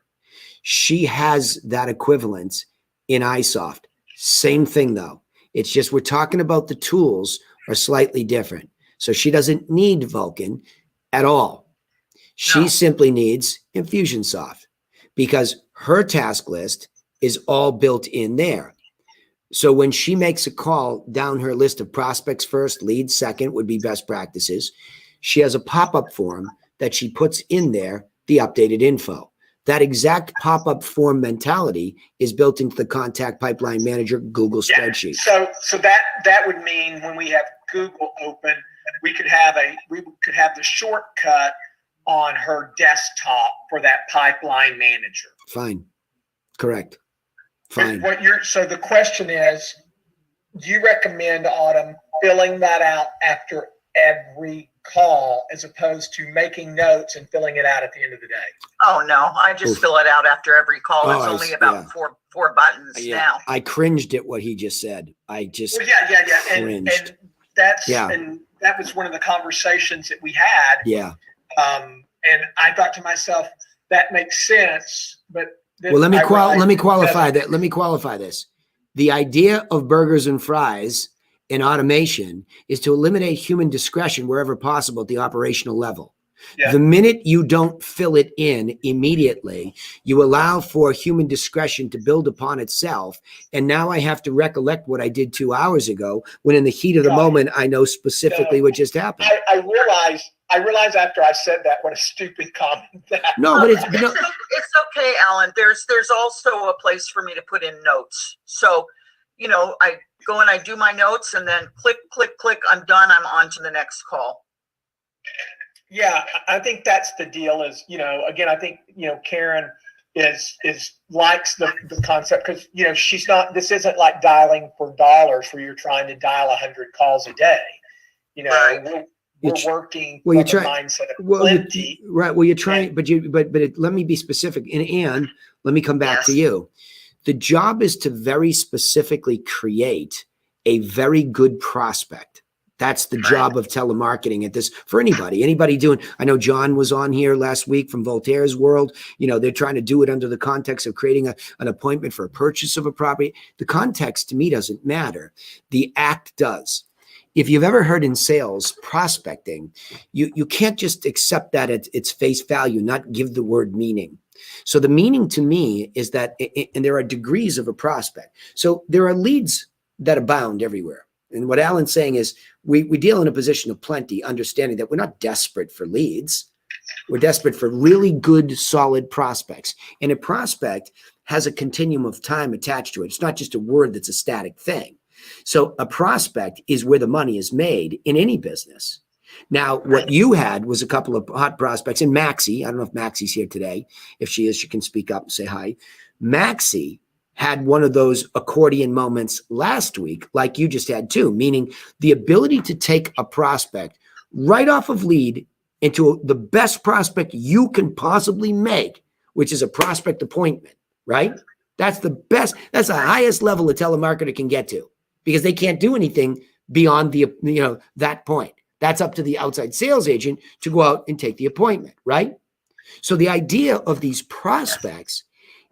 she has that equivalent in iSoft. Same thing though. It's just we're talking about the tools are slightly different. So she doesn't need Vulcan at all. She simply needs Infusionsoft because her task list is all built in there. So when she makes a call down her list of prospects first, leads second would be best practices. She has a pop-up form that she puts in there, the updated info. That exact pop-up form mentality is built into the contact pipeline manager Google spreadsheet. So that would mean when we have Google open, we could have the shortcut on her desktop for that pipeline manager. Fine. Correct. Fine. So the question is, do you recommend, Autumn, filling that out after every call as opposed to making notes and filling it out at the end of the day? Oh no, I just fill it out after every call. It's only about four buttons now. I cringed at what he just said. I just cringed. And that was one of the conversations that we had. Yeah. And I thought to myself, that makes sense, but well, let me qualify that. Let me qualify this. The idea of burgers and fries in automation is to eliminate human discretion wherever possible at the operational level. Yeah. The minute you don't fill it in immediately, you allow for human discretion to build upon itself. And now I have to recollect what I did 2 hours ago, when in the heat of the moment, I know specifically what just happened. I realized after I said that, what a stupid comment that. No, but it's okay, Alan. There's also a place for me to put in notes. So, I go and I do my notes and then click, click, click. I'm done. I'm on to the next call. Yeah, I think that's the deal is, again, I think, Karen is likes the concept because, she's not, this isn't like dialing for dollars where you're trying to dial 100 calls a day. Right. We're working from the mindset of plenty. Right. Well, you're trying, let me be specific. And let me come back to you. The job is to very specifically create a very good prospect. That's the job of telemarketing at this for anybody doing. I know John was on here last week from Voltaire's World. They're trying to do it under the context of creating an appointment for a purchase of a property. The context to me doesn't matter. The act does. If you've ever heard in sales prospecting, you can't just accept that at its face value, not give the word meaning. So the meaning to me is that, and there are degrees of a prospect. So there are leads that abound everywhere. And what Alan's saying is we deal in a position of plenty, understanding that we're not desperate for leads. We're desperate for really good, solid prospects. And a prospect has a continuum of time attached to it. It's not just a word that's a static thing. So a prospect is where the money is made in any business. Now, what you had was a couple of hot prospects. And Maxie, I don't know if Maxie's here today. If she is, she can speak up and say hi. Maxie had one of those accordion moments last week, like you just had too, meaning the ability to take a prospect right off of lead into the best prospect you can possibly make, which is a prospect appointment, right? That's the best. That's the highest level a telemarketer can get to, because they can't do anything beyond that point. That's up to the outside sales agent to go out and take the appointment, right? So the idea of these prospects,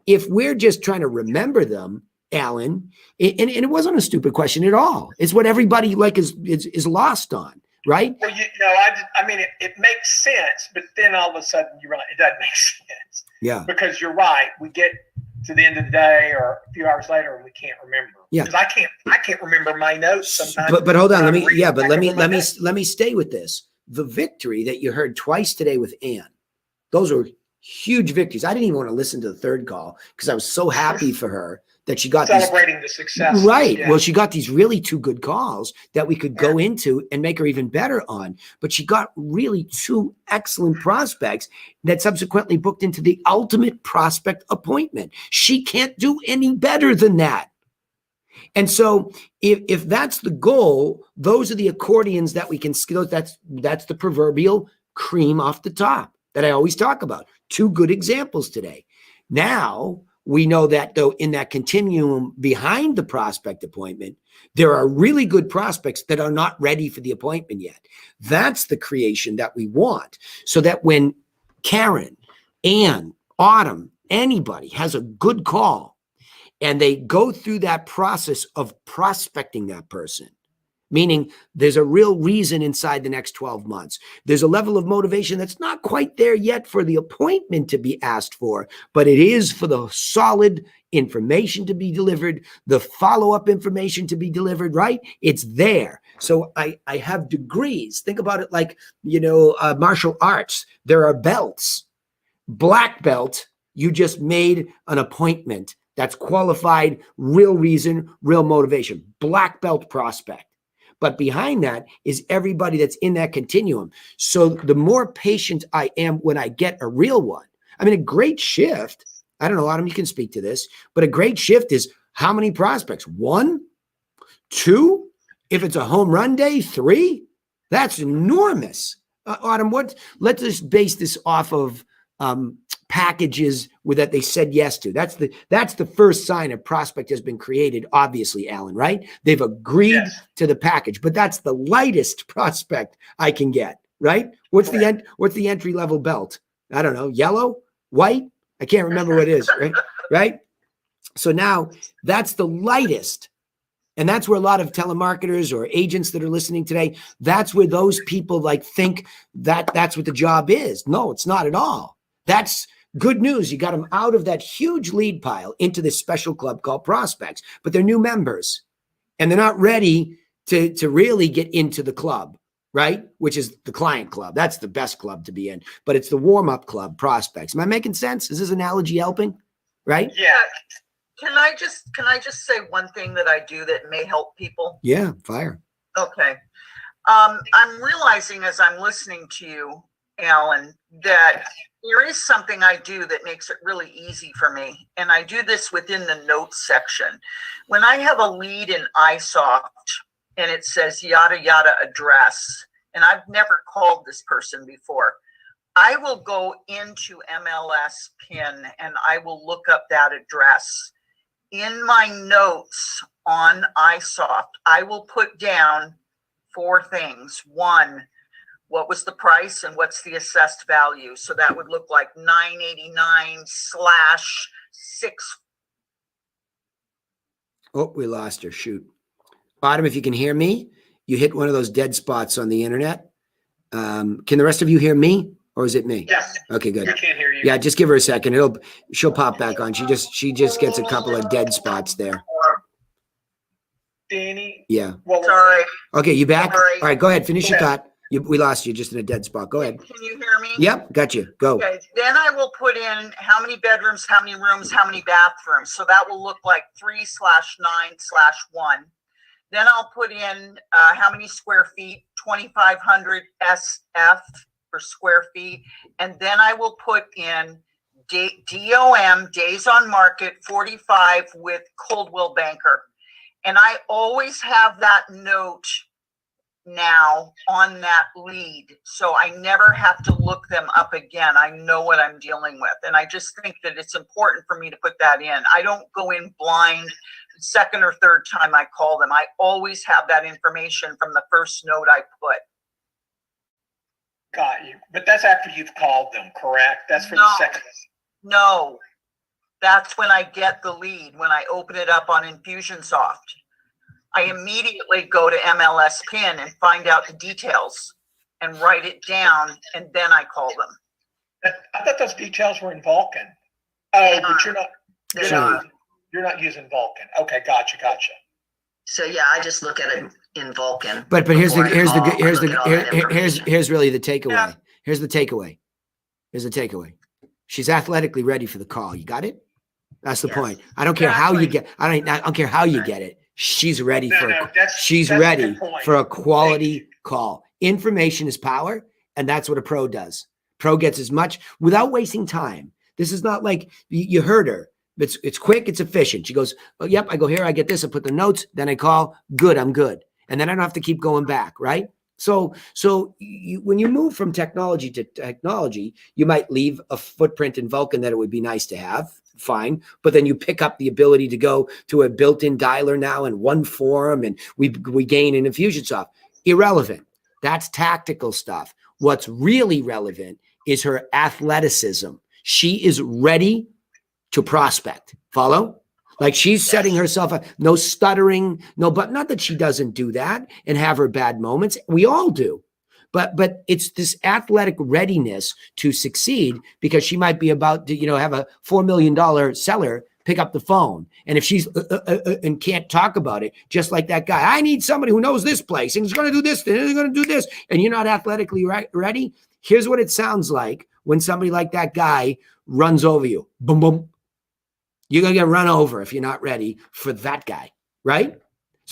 if we're just trying to remember them, Alan, and it wasn't a stupid question at all. It's what everybody is lost on, right? Well, it makes sense, but then all of a sudden you're right, it doesn't make sense. Yeah. Because you're right. We get to the end of the day or a few hours later and we can't remember. Yeah. Because I can't remember my notes sometimes. But hold on, let me stay with this. The victory that you heard twice today with Ann, those were huge victories. I didn't even want to listen to the third call because I was so happy for her that she got celebrating the success. Right. Yeah. Well, she got these really two good calls that we could go into and make her even better on. But she got really two excellent prospects that subsequently booked into the ultimate prospect appointment. She can't do any better than that. And so if that's the goal, those are the accordions that we can skill. That's the proverbial cream off the top that I always talk about. Two good examples today. Now we know that though in that continuum behind the prospect appointment, there are really good prospects that are not ready for the appointment yet. That's the creation that we want, so that when Karen, Ann, Autumn, anybody has a good call and they go through that process of prospecting that person, meaning there's a real reason inside the next 12 months. There's a level of motivation that's not quite there yet for the appointment to be asked for, but it is for the solid information to be delivered, the follow-up information to be delivered, right? It's there. So I have degrees. Think about it like, martial arts. There are belts. Black belt, you just made an appointment. That's qualified, real reason, real motivation. Black belt prospect. But behind that is everybody that's in that continuum. So the more patient I am when I get a real one, a great shift. I don't know, Autumn, you can speak to this, but a great shift is how many prospects? 1, 2, if it's a home run day, 3. That's enormous. Autumn, let's just base this off of packages that they said yes to. That's the first sign a prospect has been created, obviously, Alan, right? They've agreed to the package, but that's the lightest prospect I can get, right? What's the entry level belt? I don't know, yellow, white? I can't remember what it is, right? Right? So now that's the lightest. And that's where a lot of telemarketers or agents that are listening today, that's where those people like think that that's what the job is. No, it's not at all. That's good news. You got them out of that huge lead pile into this special club called prospects, but they're new members and they're not ready to really get into the club, right? Which is the client club. That's the best club to be in, but it's the warm-up club, prospects. Am I making sense? Is this analogy helping? Right? Yeah. Can I just say one thing that I do that may help people? Yeah, fire. Okay. I'm realizing as I'm listening to you, Alan, that there is something I do that makes it really easy for me. And I do this within the notes section. When I have a lead in iSoft and it says yada yada address, and I've never called this person before, I will go into MLS PIN and I will look up that address. In my notes on iSoft, I will put down 4 things. 1, what was the price and what's the assessed value? So that would look like 989/6. Oh, we lost her. Shoot. Autumn, if you can hear me, you hit one of those dead spots on the internet. Can the rest of you hear me? Or is it me? Yes. Okay, good. We can't hear you. Yeah, just give her a second. She'll pop back on. She just gets a couple of dead spots there. Danny? Yeah. Well, Sorry. Okay, you back? Sorry. All right, go ahead. Finish your thought. We lost you just in a dead spot. Go ahead. Can you hear me? Yep, got you. Go. Okay. Then I will put in how many bedrooms, how many rooms, how many bathrooms. So that will look like 3/9/1. Then I'll put in how many square feet, 2,500 SF per square feet. And then I will put in DOM, days on market, 45 with Coldwell Banker. And I always have that note now on that lead. So I never have to look them up again. I know what I'm dealing with. And I just think that it's important for me to put that in. I don't go in blind the second or third time I call them. I always have that information from the first note I put. got you. But that's after you've called them, correct? That's for the second. No, that's when I get the lead, when I open it up on Infusionsoft. I immediately go to MLS PIN and find out the details and write it down, and then I call them. I thought those details were in Vulcan. Oh, but you're not using Vulcan. Okay, gotcha. So yeah, I just look at it in Vulcan. But here's really the takeaway. Yeah. Here's the takeaway. She's athletically ready for the call. You got it? That's the point. I don't care how you get. I don't care how you get it. She's ready she's ready for a quality call. Information is power, and that's what a pro does. Pro gets as much without wasting time. This is not like you heard her. It's quick, it's efficient. She goes, oh, yep, I go here, I get this, I put the notes, then I call, good, I'm good. And then I don't have to keep going back, right? So when you move from technology to technology, you might leave a footprint in Vulcan that it would be nice to have, fine. But then you pick up the ability to go to a built-in dialer now in one form, and we gain an Infusionsoft. Irrelevant. That's tactical stuff. What's really relevant is her athleticism. She is ready to prospect. Follow? Like she's setting herself up, no stuttering, but not that she doesn't do that and have her bad moments. We all do. But it's this athletic readiness to succeed, because she might be about to, have a $4 million seller pick up the phone. And if she's and can't talk about it, just like that guy, I need somebody who knows this place and is going to do this, and is going to do this, and you're not athletically ready. Here's what it sounds like when somebody like that guy runs over you. Boom, boom. You're going to get run over if you're not ready for that guy, right?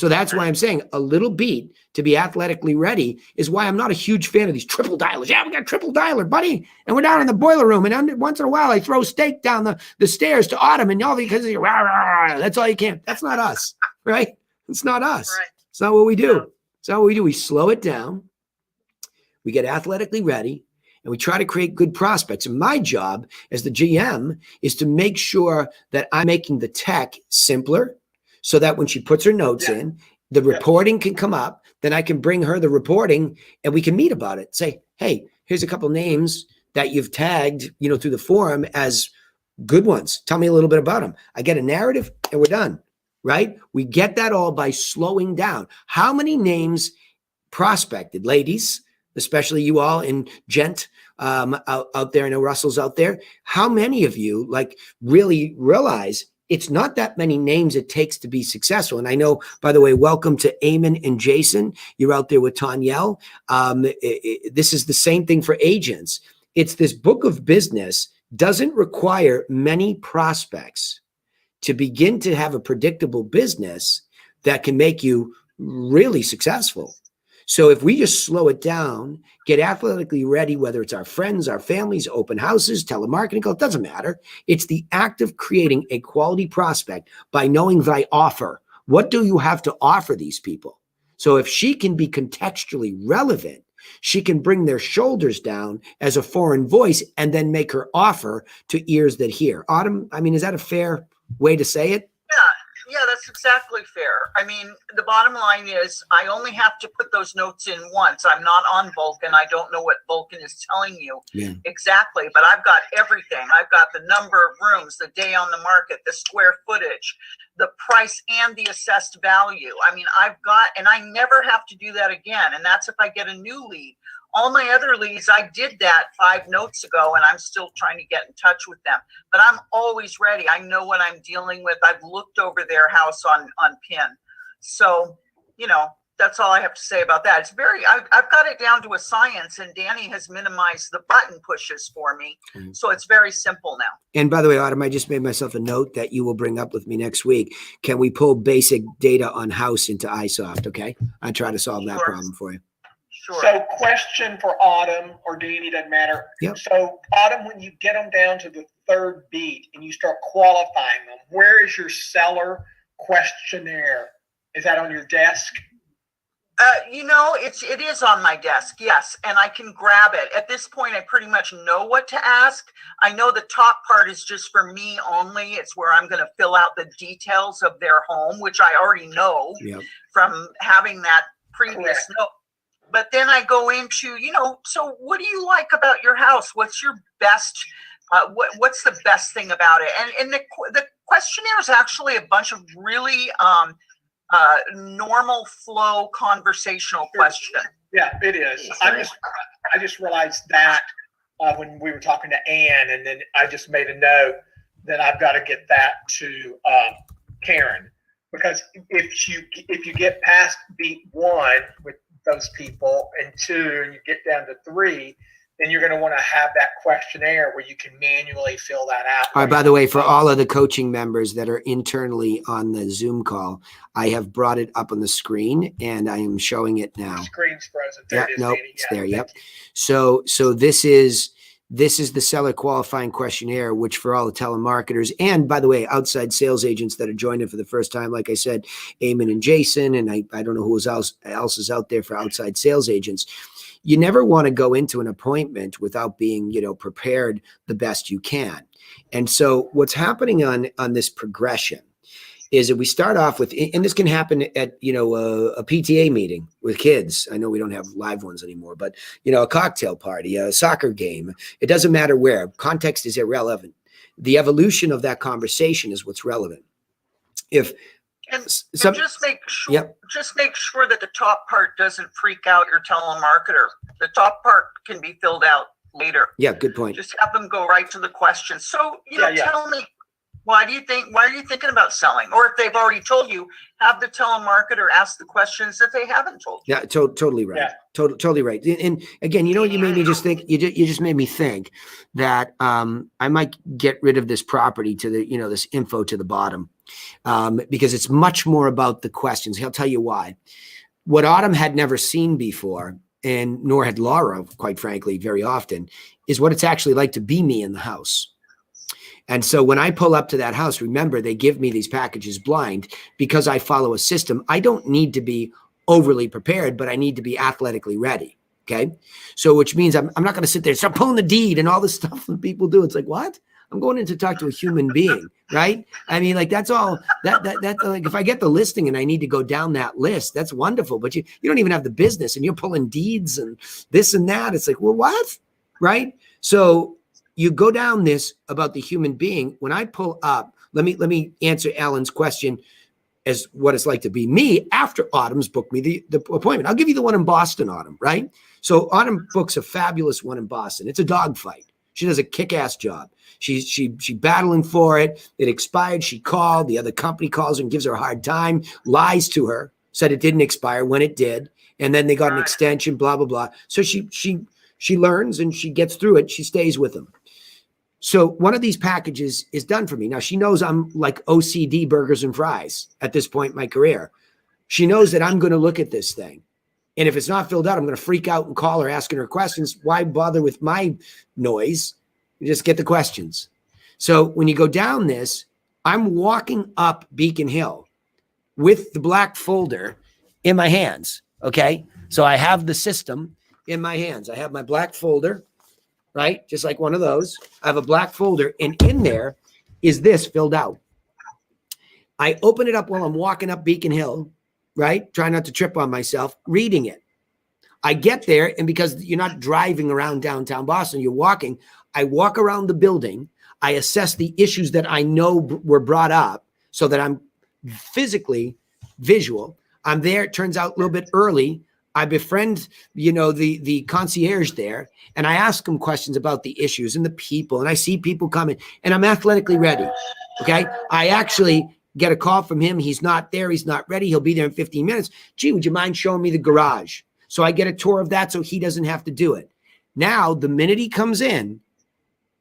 So that's why I'm saying a little beat to be athletically ready is why I'm not a huge fan of these triple dialers. Yeah, we got triple dialer, buddy. And we're down in the boiler room. And once in a while, I throw steak down the stairs to Autumn and all because that's all you can. That's not us, right? It's not us. Right. It's not what we do. It's not what we do. We slow it down. We get athletically ready. And we try to create good prospects. And my job as the GM is to make sure that I'm making the tech simpler so that when she puts her notes in, the reporting can come up. Then I can bring her the reporting and we can meet about it. Say, hey, here's a couple names that you've tagged, through the forum as good ones. Tell me a little bit about them. I get a narrative and we're done, right? We get that all by slowing down. How many names prospected, ladies, especially you all in gent out there? I know Russell's out there. How many of you really realize it's not that many names it takes to be successful? And I know, by the way, welcome to Eamon and Jason. You're out there with Tanyelle. This is the same thing for agents. It's this book of business doesn't require many prospects to begin to have a predictable business that can make you really successful. So if we just slow it down, get athletically ready, whether it's our friends, our families, open houses, telemarketing, it doesn't matter. It's the act of creating a quality prospect by knowing thy offer. What do you have to offer these people? So if she can be contextually relevant, she can bring their shoulders down as a foreign voice and then make her offer to ears that hear. Autumn, is that a fair way to say it? Yeah, that's exactly fair. The bottom line is I only have to put those notes in once. I'm not on Vulcan. I don't know what Vulcan is telling you exactly, but I've got everything. I've got the number of rooms, the day on the market, the square footage, the price, and the assessed value. And I never have to do that again. And that's if I get a new lead. All my other leads, I did that 5 notes ago, and I'm still trying to get in touch with them. But I'm always ready. I know what I'm dealing with. I've looked over their house on PIN. So, that's all I have to say about that. I've got it down to a science, and Danny has minimized the button pushes for me. So it's very simple now. And by the way, Autumn, I just made myself a note that you will bring up with me next week. Can we pull basic data on house into iSoft? Okay. I try to solve that problem for you. Sure. So question for Autumn or Danny, doesn't matter. Yep. So Autumn, when you get them down to the 3rd beat and you start qualifying them, where is your seller questionnaire? Is that on your desk? It is on my desk, yes, and I can grab it. At this point, I pretty much know what to ask. I know the top part is just for me only. It's where I'm going to fill out the details of their home, which I already know from having that previous note. But then I go into, so what do you like about your house? What's your best, what's the best thing about it? And the questionnaire is actually a bunch of really normal flow conversational questions. Yeah, it is. I just realized that when we were talking to Ann, and then I just made a note that I've got to get that to Karen, because if you get past beat 1 with those people and 2 and you get down to 3, then you're going to want to have that questionnaire where you can manually fill that out. All right, by the way, for all of the coaching members that are internally on the Zoom call, I have brought it up on the screen and I am showing it now. The screen's frozen. There it is, nope, Danny. it's there. Yep. So this is the seller qualifying questionnaire, which for all the telemarketers and, by the way, outside sales agents that are joining for the first time, like I said, Eamon and Jason, and I don't know who else is out there for outside sales agents. You never want to go into an appointment without being, prepared the best you can. And so what's happening on this progression is that we start off with, and this can happen at, a PTA meeting with kids. I know we don't have live ones anymore, but, a cocktail party, a soccer game. It doesn't matter where. Context is irrelevant. The evolution of that conversation is what's relevant. And just make sure that the top part doesn't freak out your telemarketer. The top part can be filled out later. Yeah, good point. Just have them go right to the question. So, tell me, Why are you thinking about selling? Or if they've already told you, have the telemarketer ask the questions that they haven't told you. Yeah, totally right. Yeah. Totally right. And again, you know what you made me just think? You just made me think that I might get rid of this property to the, this info to the bottom, because it's much more about the questions. He'll tell you why. What Autumn had never seen before, and nor had Laura, quite frankly, very often, is what it's actually like to be me in the house. And so when I pull up to that house, remember, they give me these packages blind because I follow a system. I don't need to be overly prepared, but I need to be athletically ready. Okay. So which means I'm not going to sit there and start pulling the deed and all this stuff that people do. It's like, what? I'm going in to talk to a human being, right? I mean, like, that's all that like, if I get the listing and I need to go down that list, that's wonderful. But you don't even have the business and you're pulling deeds and this and that. It's like, well, what? Right. So you go down this about the human being. When I pull up, let me answer Alan's question as what it's like to be me after Autumn's booked me the appointment. I'll give you the one in Boston, Autumn, right? So Autumn books a fabulous one in Boston. It's a dogfight. She does a kick-ass job. She battling for it. It expired. She called. The other company calls her and gives her a hard time, lies to her, said it didn't expire when it did. And then they got an extension, blah, blah, blah. So she learns and she gets through it. She stays with them. So one of these packages is done for me. Now she knows I'm like OCD burgers and fries at this point in my career. She knows that I'm going to look at this thing. And if it's not filled out, I'm going to freak out and call her asking her questions. Why bother with my noise? You just get the questions. So when you go down this, I'm walking up Beacon Hill with the black folder in my hands. Okay. So I have the system in my hands. I have my black folder, right? Just like one of those. I have a black folder, and in there is this filled out. I open it up while I'm walking up Beacon Hill, right? Try not to trip on myself, reading it. I get there, and because you're not driving around downtown Boston, you're walking. I walk around the building. I assess the issues that I know were brought up so that I'm physically visual. I'm there. It turns out a little bit early. I befriend, the concierge there, and I ask them questions about the issues and the people, and I see people coming, and I'm athletically ready. Okay. I actually get a call from him. He's not there. He's not ready. He'll be there in 15 minutes. Gee, would you mind showing me the garage? So I get a tour of that so he doesn't have to do it. Now, the minute he comes in,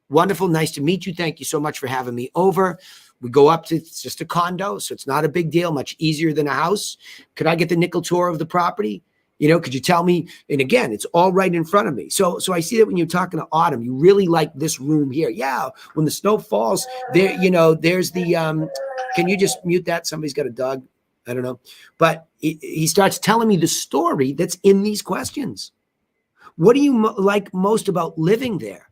wonderful. Nice to meet you. Thank you so much for having me over. We go up to, it's just a condo, so it's not a big deal, much easier than a house. Could I get the nickel tour of the property? Could you tell me? And again, it's all right in front of me. So I see that when you're talking to Autumn, you really like this room here. Yeah. When the snow falls there, there's the, can you just mute that? Somebody's got a dog. I don't know. But he starts telling me the story that's in these questions. What do you like most about living there?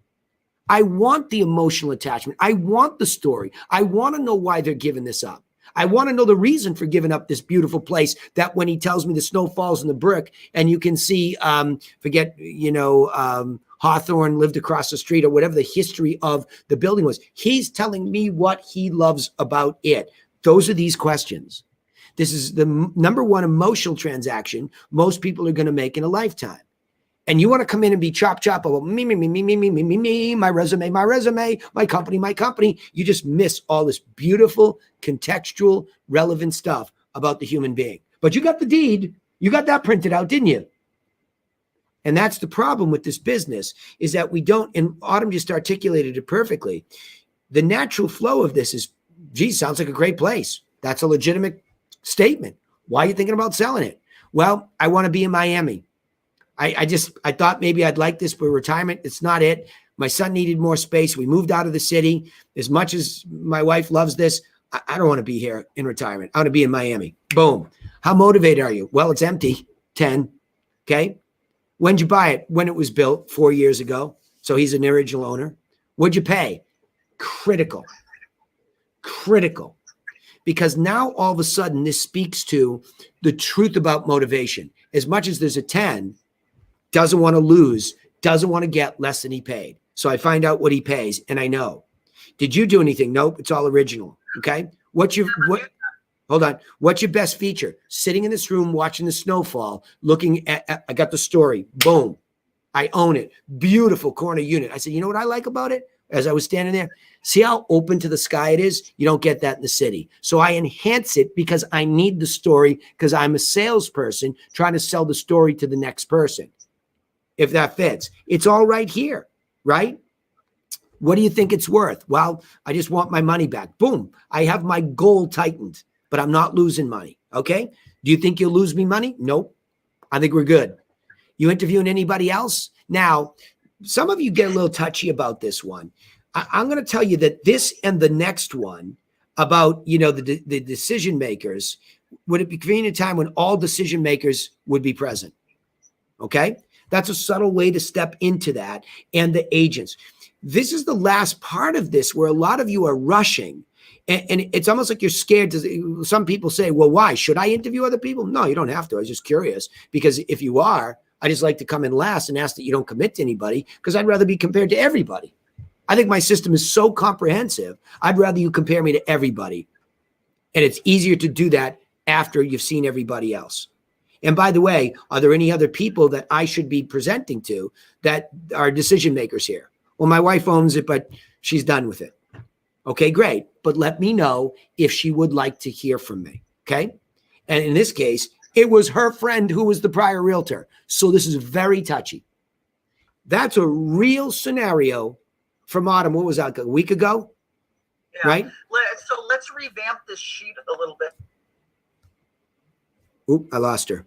I want the emotional attachment. I want the story. I want to know why they're giving this up. I want to know the reason for giving up this beautiful place that when he tells me the snow falls in the brick and you can see, Hawthorne lived across the street or whatever the history of the building was. He's telling me what he loves about it. Those are these questions. This is the number one emotional transaction most people are going to make in a lifetime. And you want to come in and be chop about me, my resume, my company. You just miss all this beautiful, contextual, relevant stuff about the human being. But you got the deed. You got that printed out, didn't you? And that's the problem with this business is that we don't, and Autumn just articulated it perfectly. The natural flow of this is, geez, sounds like a great place. That's a legitimate statement. Why are you thinking about selling it? Well, I want to be in Miami. I thought maybe I'd like this for retirement. It's not it. My son needed more space. We moved out of the city. As much as my wife loves this, I don't want to be here in retirement. I want to be in Miami. Boom. How motivated are you? Well, it's empty. 10. Okay. When'd you buy it? When it was built 4 years ago. So he's an original owner. What'd you pay? Critical. Because now all of a sudden this speaks to the truth about motivation. As much as there's a 10, doesn't want to lose, doesn't want to get less than he paid. So I find out what he pays and I know. Did you do anything? Nope. It's all original. Okay. Hold on. What's your best feature? Sitting in this room, watching the snowfall, looking at I got the story. Boom. I own it. Beautiful corner unit. I said, you know what I like about it? as I was standing there? See how open to the sky it is? You don't get that in the city. So I enhance it because I need the story, because I'm a salesperson trying to sell the story to the next person. If that fits, it's all right here, right? What do you think it's worth? Well, I just want my money back. Boom. I have my goal tightened, but I'm not losing money. Okay. Do you think you'll lose me money? Nope. I think we're good. You interviewing anybody else? Now, some of you get a little touchy about this one. I'm going to tell you that this and the next one about, the decision makers, would it be convenient a time when all decision makers would be present? Okay. That's a subtle way to step into that. And the agents. This is the last part of this where a lot of you are rushing. And it's almost like you're scared to, some people say, well, why? Should I interview other people? No, you don't have to. I was just curious, because if you are, I just like to come in last and ask that you don't commit to anybody, because I'd rather be compared to everybody. I think my system is so comprehensive. I'd rather you compare me to everybody. And it's easier to do that after you've seen everybody else. And by the way, are there any other people that I should be presenting to that are decision makers here? Well, my wife owns it, but she's done with it. Okay, great. But let me know if she would like to hear from me. Okay. And in this case, it was her friend who was the prior realtor. So this is very touchy. That's a real scenario from Autumn. What was that, a week ago? Yeah. Right? So let's revamp this sheet a little bit. Oop, I lost her.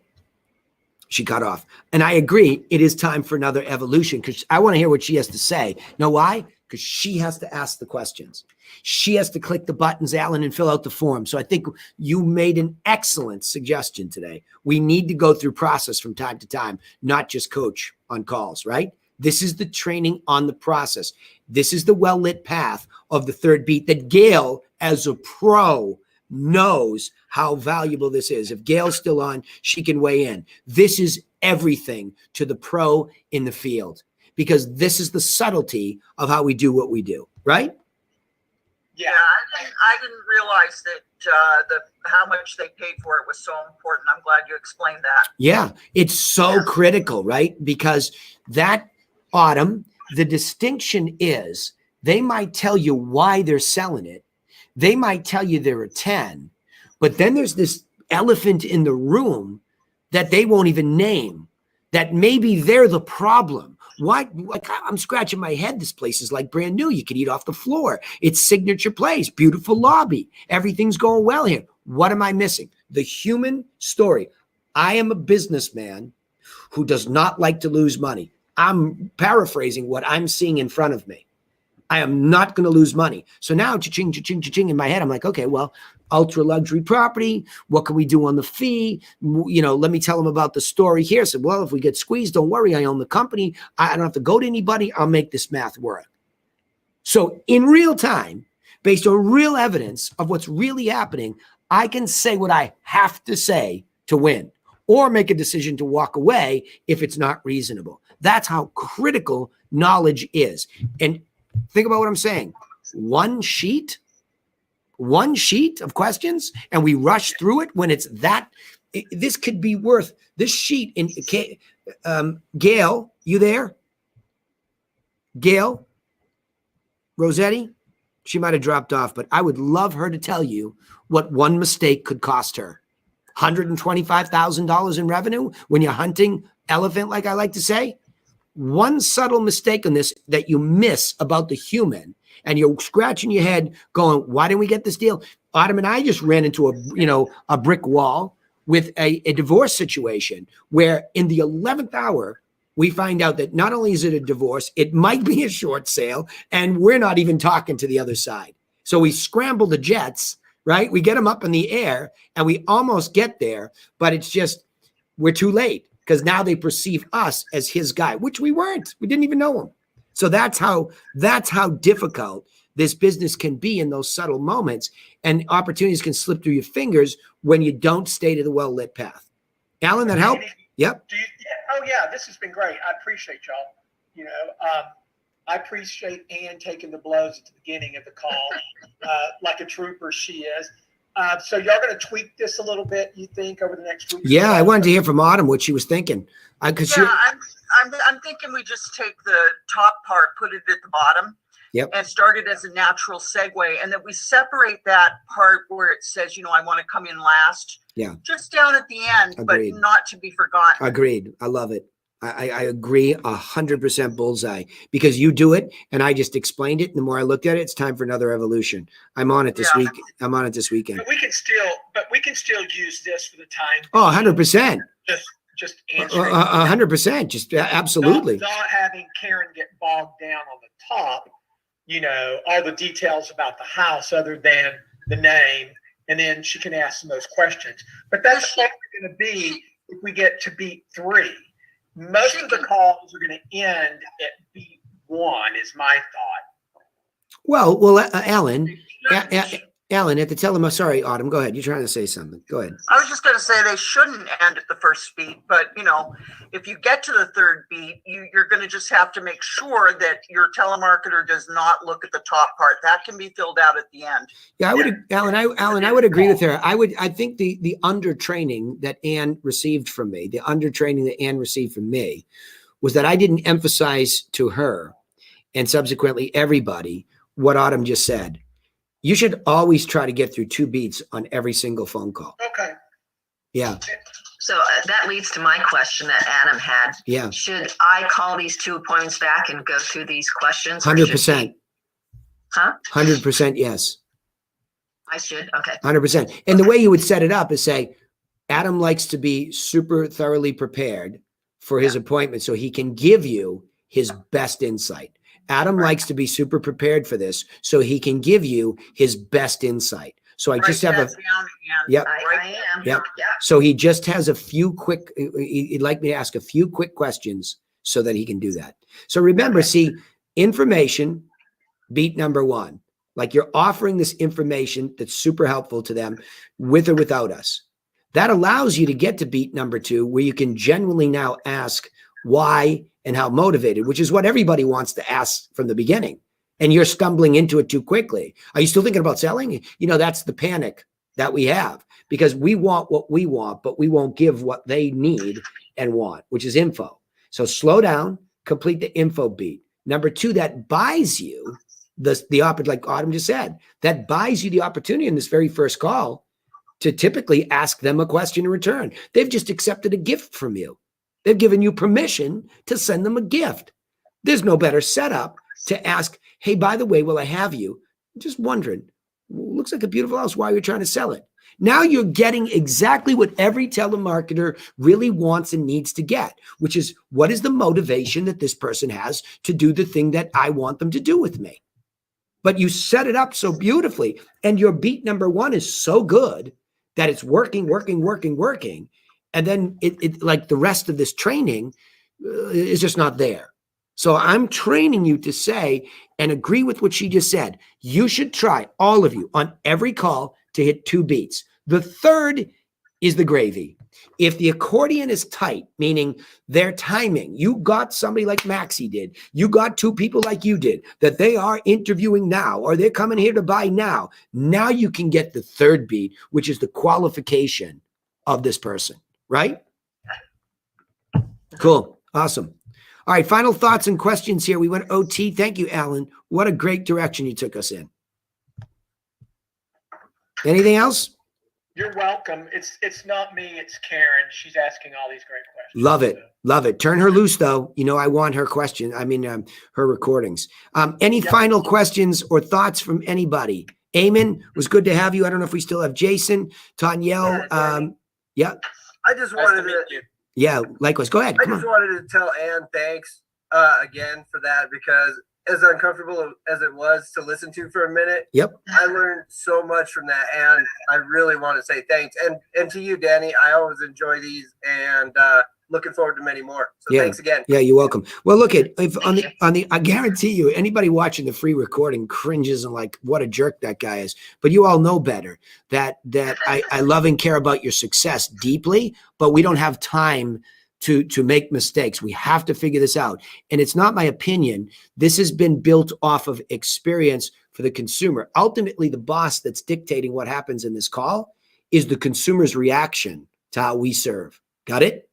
She cut off. And I agree, it is time for another evolution, because I want to hear what she has to say. Know why? Because she has to ask the questions. She has to click the buttons, Alan, and fill out the form. So I think you made an excellent suggestion today. We need to go through process from time to time, not just coach on calls, right? This is the training on the process. This is the well-lit path of the third beat that Gail, as a pro, knows how valuable this is. If Gail's still on, she can weigh in. This is everything to the pro in the field, because this is the subtlety of how we do what we do, right? Yeah, I didn't realize that how much they paid for it was so important. I'm glad you explained that. Yeah, it's so critical, right? Because that, Autumn, the distinction is they might tell you why they're selling it. They might tell you they're a 10, but then there's this elephant in the room that they won't even name, that maybe they're the problem. Why? Like, I'm scratching my head. This place is like brand new. You can eat off the floor. It's signature place, beautiful lobby. Everything's going well here. What am I missing? The human story. I am a businessman who does not like to lose money. I'm paraphrasing what I'm seeing in front of me. I am not going to lose money. So now, cha-ching, cha-ching, cha-ching in my head, I'm like, okay, well, ultra luxury property. What can we do on the fee? Let me tell them about the story here. So, well, if we get squeezed, don't worry. I own the company. I don't have to go to anybody. I'll make this math work. So in real time, based on real evidence of what's really happening, I can say what I have to say to win, or make a decision to walk away if it's not reasonable. That's how critical knowledge is. And think about what I'm saying. One sheet of questions, and we rush through it when it's that. This could be worth this sheet. In Gail, you there? Gail Rossetti? She might have dropped off, but I would love her to tell you what one mistake could cost her. $125,000 in revenue when you're hunting elephant, like I like to say. One subtle mistake on this that you miss about the human, and you're scratching your head going, why didn't we get this deal? Autumn and I just ran into a brick wall with a divorce situation where in the 11th hour, we find out that not only is it a divorce, it might be a short sale, and we're not even talking to the other side. So we scramble the jets, right? We get them up in the air and we almost get there, but it's just, we're too late. Because now they perceive us as his guy, which we weren't. We didn't even know him. So that's how difficult this business can be in those subtle moments, and opportunities can slip through your fingers when you don't stay to the well-lit path. Alan, that helped? Yep. This has been great. I appreciate y'all. I appreciate Ann taking the blows at the beginning of the call, like a trooper she is. So y'all going to tweak this a little bit, you think, over the next week? Yeah, I wanted to hear from Autumn what she was thinking. I'm thinking we just take the top part, put it at the bottom, and started as a natural segue, and that we separate that part where it says, I want to come in last, just down at the end, Agreed. but not to be forgotten. Agreed. I love it. I agree 100% bullseye, because you do it and I just explained it. And the more I looked at it, it's time for another evolution. I'm on it this week. I'm on it this weekend. But we can still use this for the time. Oh, 100%. Just answering. 100%. Just absolutely. Not having Karen get bogged down on the top, all the details about the house other than the name. And then she can ask those questions. But that's only going to be if we get to beat 3. Most of the calls are going to end at beat 1 is my thought. Well, Alan, at the telemark, sorry, Autumn, go ahead. You're trying to say something. Go ahead. I was just going to say they shouldn't end at the first beat, but if you get to the third beat, you're going to just have to make sure that your telemarketer does not look at the top part. That can be filled out at the end. Yeah, I would, Alan, I would agree with her. I think the under training that Ann received from me, was that I didn't emphasize to her and subsequently everybody what Autumn just said. You should always try to get through 2 beats on every single phone call. Okay. Yeah. So that leads to my question that Adam had. Yeah. Should I call these 2 appointments back and go through these questions? 100%. Huh? 100% yes. I should? Okay. 100%. And the way you would set it up is say, Adam likes to be super thoroughly prepared for his appointment so he can give you his best insight. Adam likes to be super prepared for this so he can give you his best insight. So I just have I am. Yep. Yeah. So he just has a few quick, he'd like me to ask a few quick questions so that he can do that. So remember, see, information, beat number 1. Like you're offering this information that's super helpful to them with or without us. That allows you to get to beat number 2, where you can genuinely now ask why and how motivated, which is what everybody wants to ask from the beginning. And you're stumbling into it too quickly. Are you still thinking about selling? That's the panic that we have, because we want what we want, but we won't give what they need and want, which is info. So slow down, complete the info beat. Number 2, that buys you the opportunity, like Autumn just said, that buys you the opportunity in this very first call to typically ask them a question in return. They've just accepted a gift from you. They've given you permission to send them a gift. There's no better setup to ask, hey, by the way, will I have you? Just wondering, looks like a beautiful house. Why are you trying to sell it? Now you're getting exactly what every telemarketer really wants and needs to get, which is, what is the motivation that this person has to do the thing that I want them to do with me? But you set it up so beautifully, and your beat number 1 is so good that it's working. And then it like the rest of this training is just not there. So I'm training you to say and agree with what she just said. You should try, all of you, on every call to hit 2 beats. The third is the gravy. If the accordion is tight, meaning their timing, you got somebody like Maxie did, you got 2 people like you did, that they are interviewing now, or they're coming here to buy now. Now you can get the 3rd beat, which is the qualification of this person. Right? Cool. Awesome. All right. Final thoughts and questions here. We went OT. Thank you, Alan. What a great direction you took us in. Anything else? You're welcome. It's not me. It's Karen. She's asking all these great questions. Love it. Love it. Turn her loose, though. I want her her recordings. Any final questions or thoughts from anybody? Eamon, was good to have you. I don't know if we still have Jason, Tanyel. Yeah. I just wanted to. Yeah, likewise. Go ahead. I just wanted to tell Ann thanks again for that, because as uncomfortable as it was to listen to for a minute, I learned so much from that, and I really want to say thanks. And to you, Danny, I always enjoy these, and looking forward to many more. So thanks again. Yeah, you're welcome. Well, look at I guarantee you, anybody watching the free recording cringes and like, what a jerk that guy is. But you all know better that I love and care about your success deeply, but we don't have time to make mistakes. We have to figure this out. And it's not my opinion. This has been built off of experience for the consumer. Ultimately, the boss that's dictating what happens in this call is the consumer's reaction to how we serve. Got it?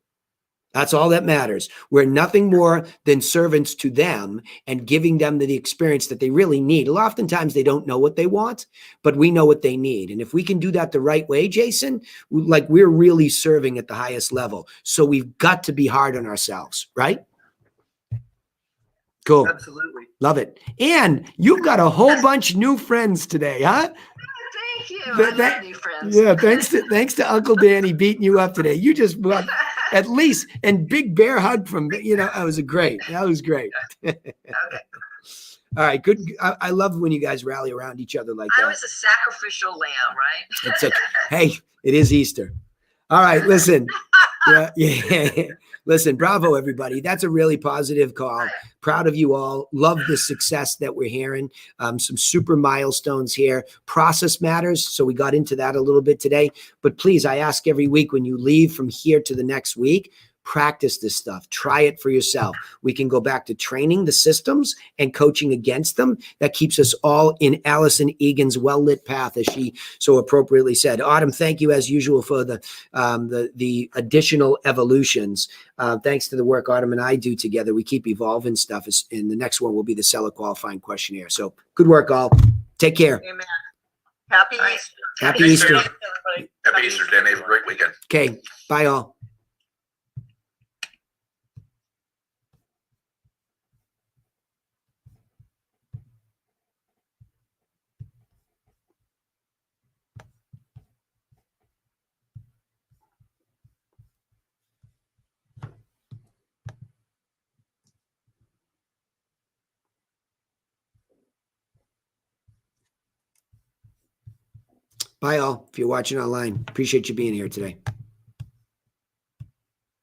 That's all that matters. We're nothing more than servants to them and giving them the experience that they really need. Oftentimes they don't know what they want, but we know what they need. And if we can do that the right way, Jason, like we're really serving at the highest level. So we've got to be hard on ourselves, right? Cool. Absolutely. Love it. And you've got a whole bunch new friends today, huh? Thank you. I love new friends. Yeah, thanks to Uncle Danny beating you up today. You just at least, and big bear hug from, that was great. That was great. Okay. All right, good. I love when you guys rally around each other like that. I was a sacrificial lamb, right? It's hey, it is Easter. All right, listen. Yeah. Listen, bravo, everybody. That's a really positive call. Proud of you all. Love the success that we're hearing. Some super milestones here. Process matters. So we got into that a little bit today. But please, I ask every week when you leave from here to the next week, practice this stuff. Try it for yourself. We can go back to training the systems and coaching against them. That keeps us all in Allison Egan's well-lit path, as she so appropriately said. Autumn, thank you as usual for the additional evolutions. Thanks to the work Autumn and I do together, we keep evolving stuff. And the next one will be the seller qualifying questionnaire. So good work, all. Take care. Amen. Happy Easter. Happy Easter. Happy Easter, Danny. Have a great weekend. Okay. Bye, all. Bye, all. If you're watching online, appreciate you being here today.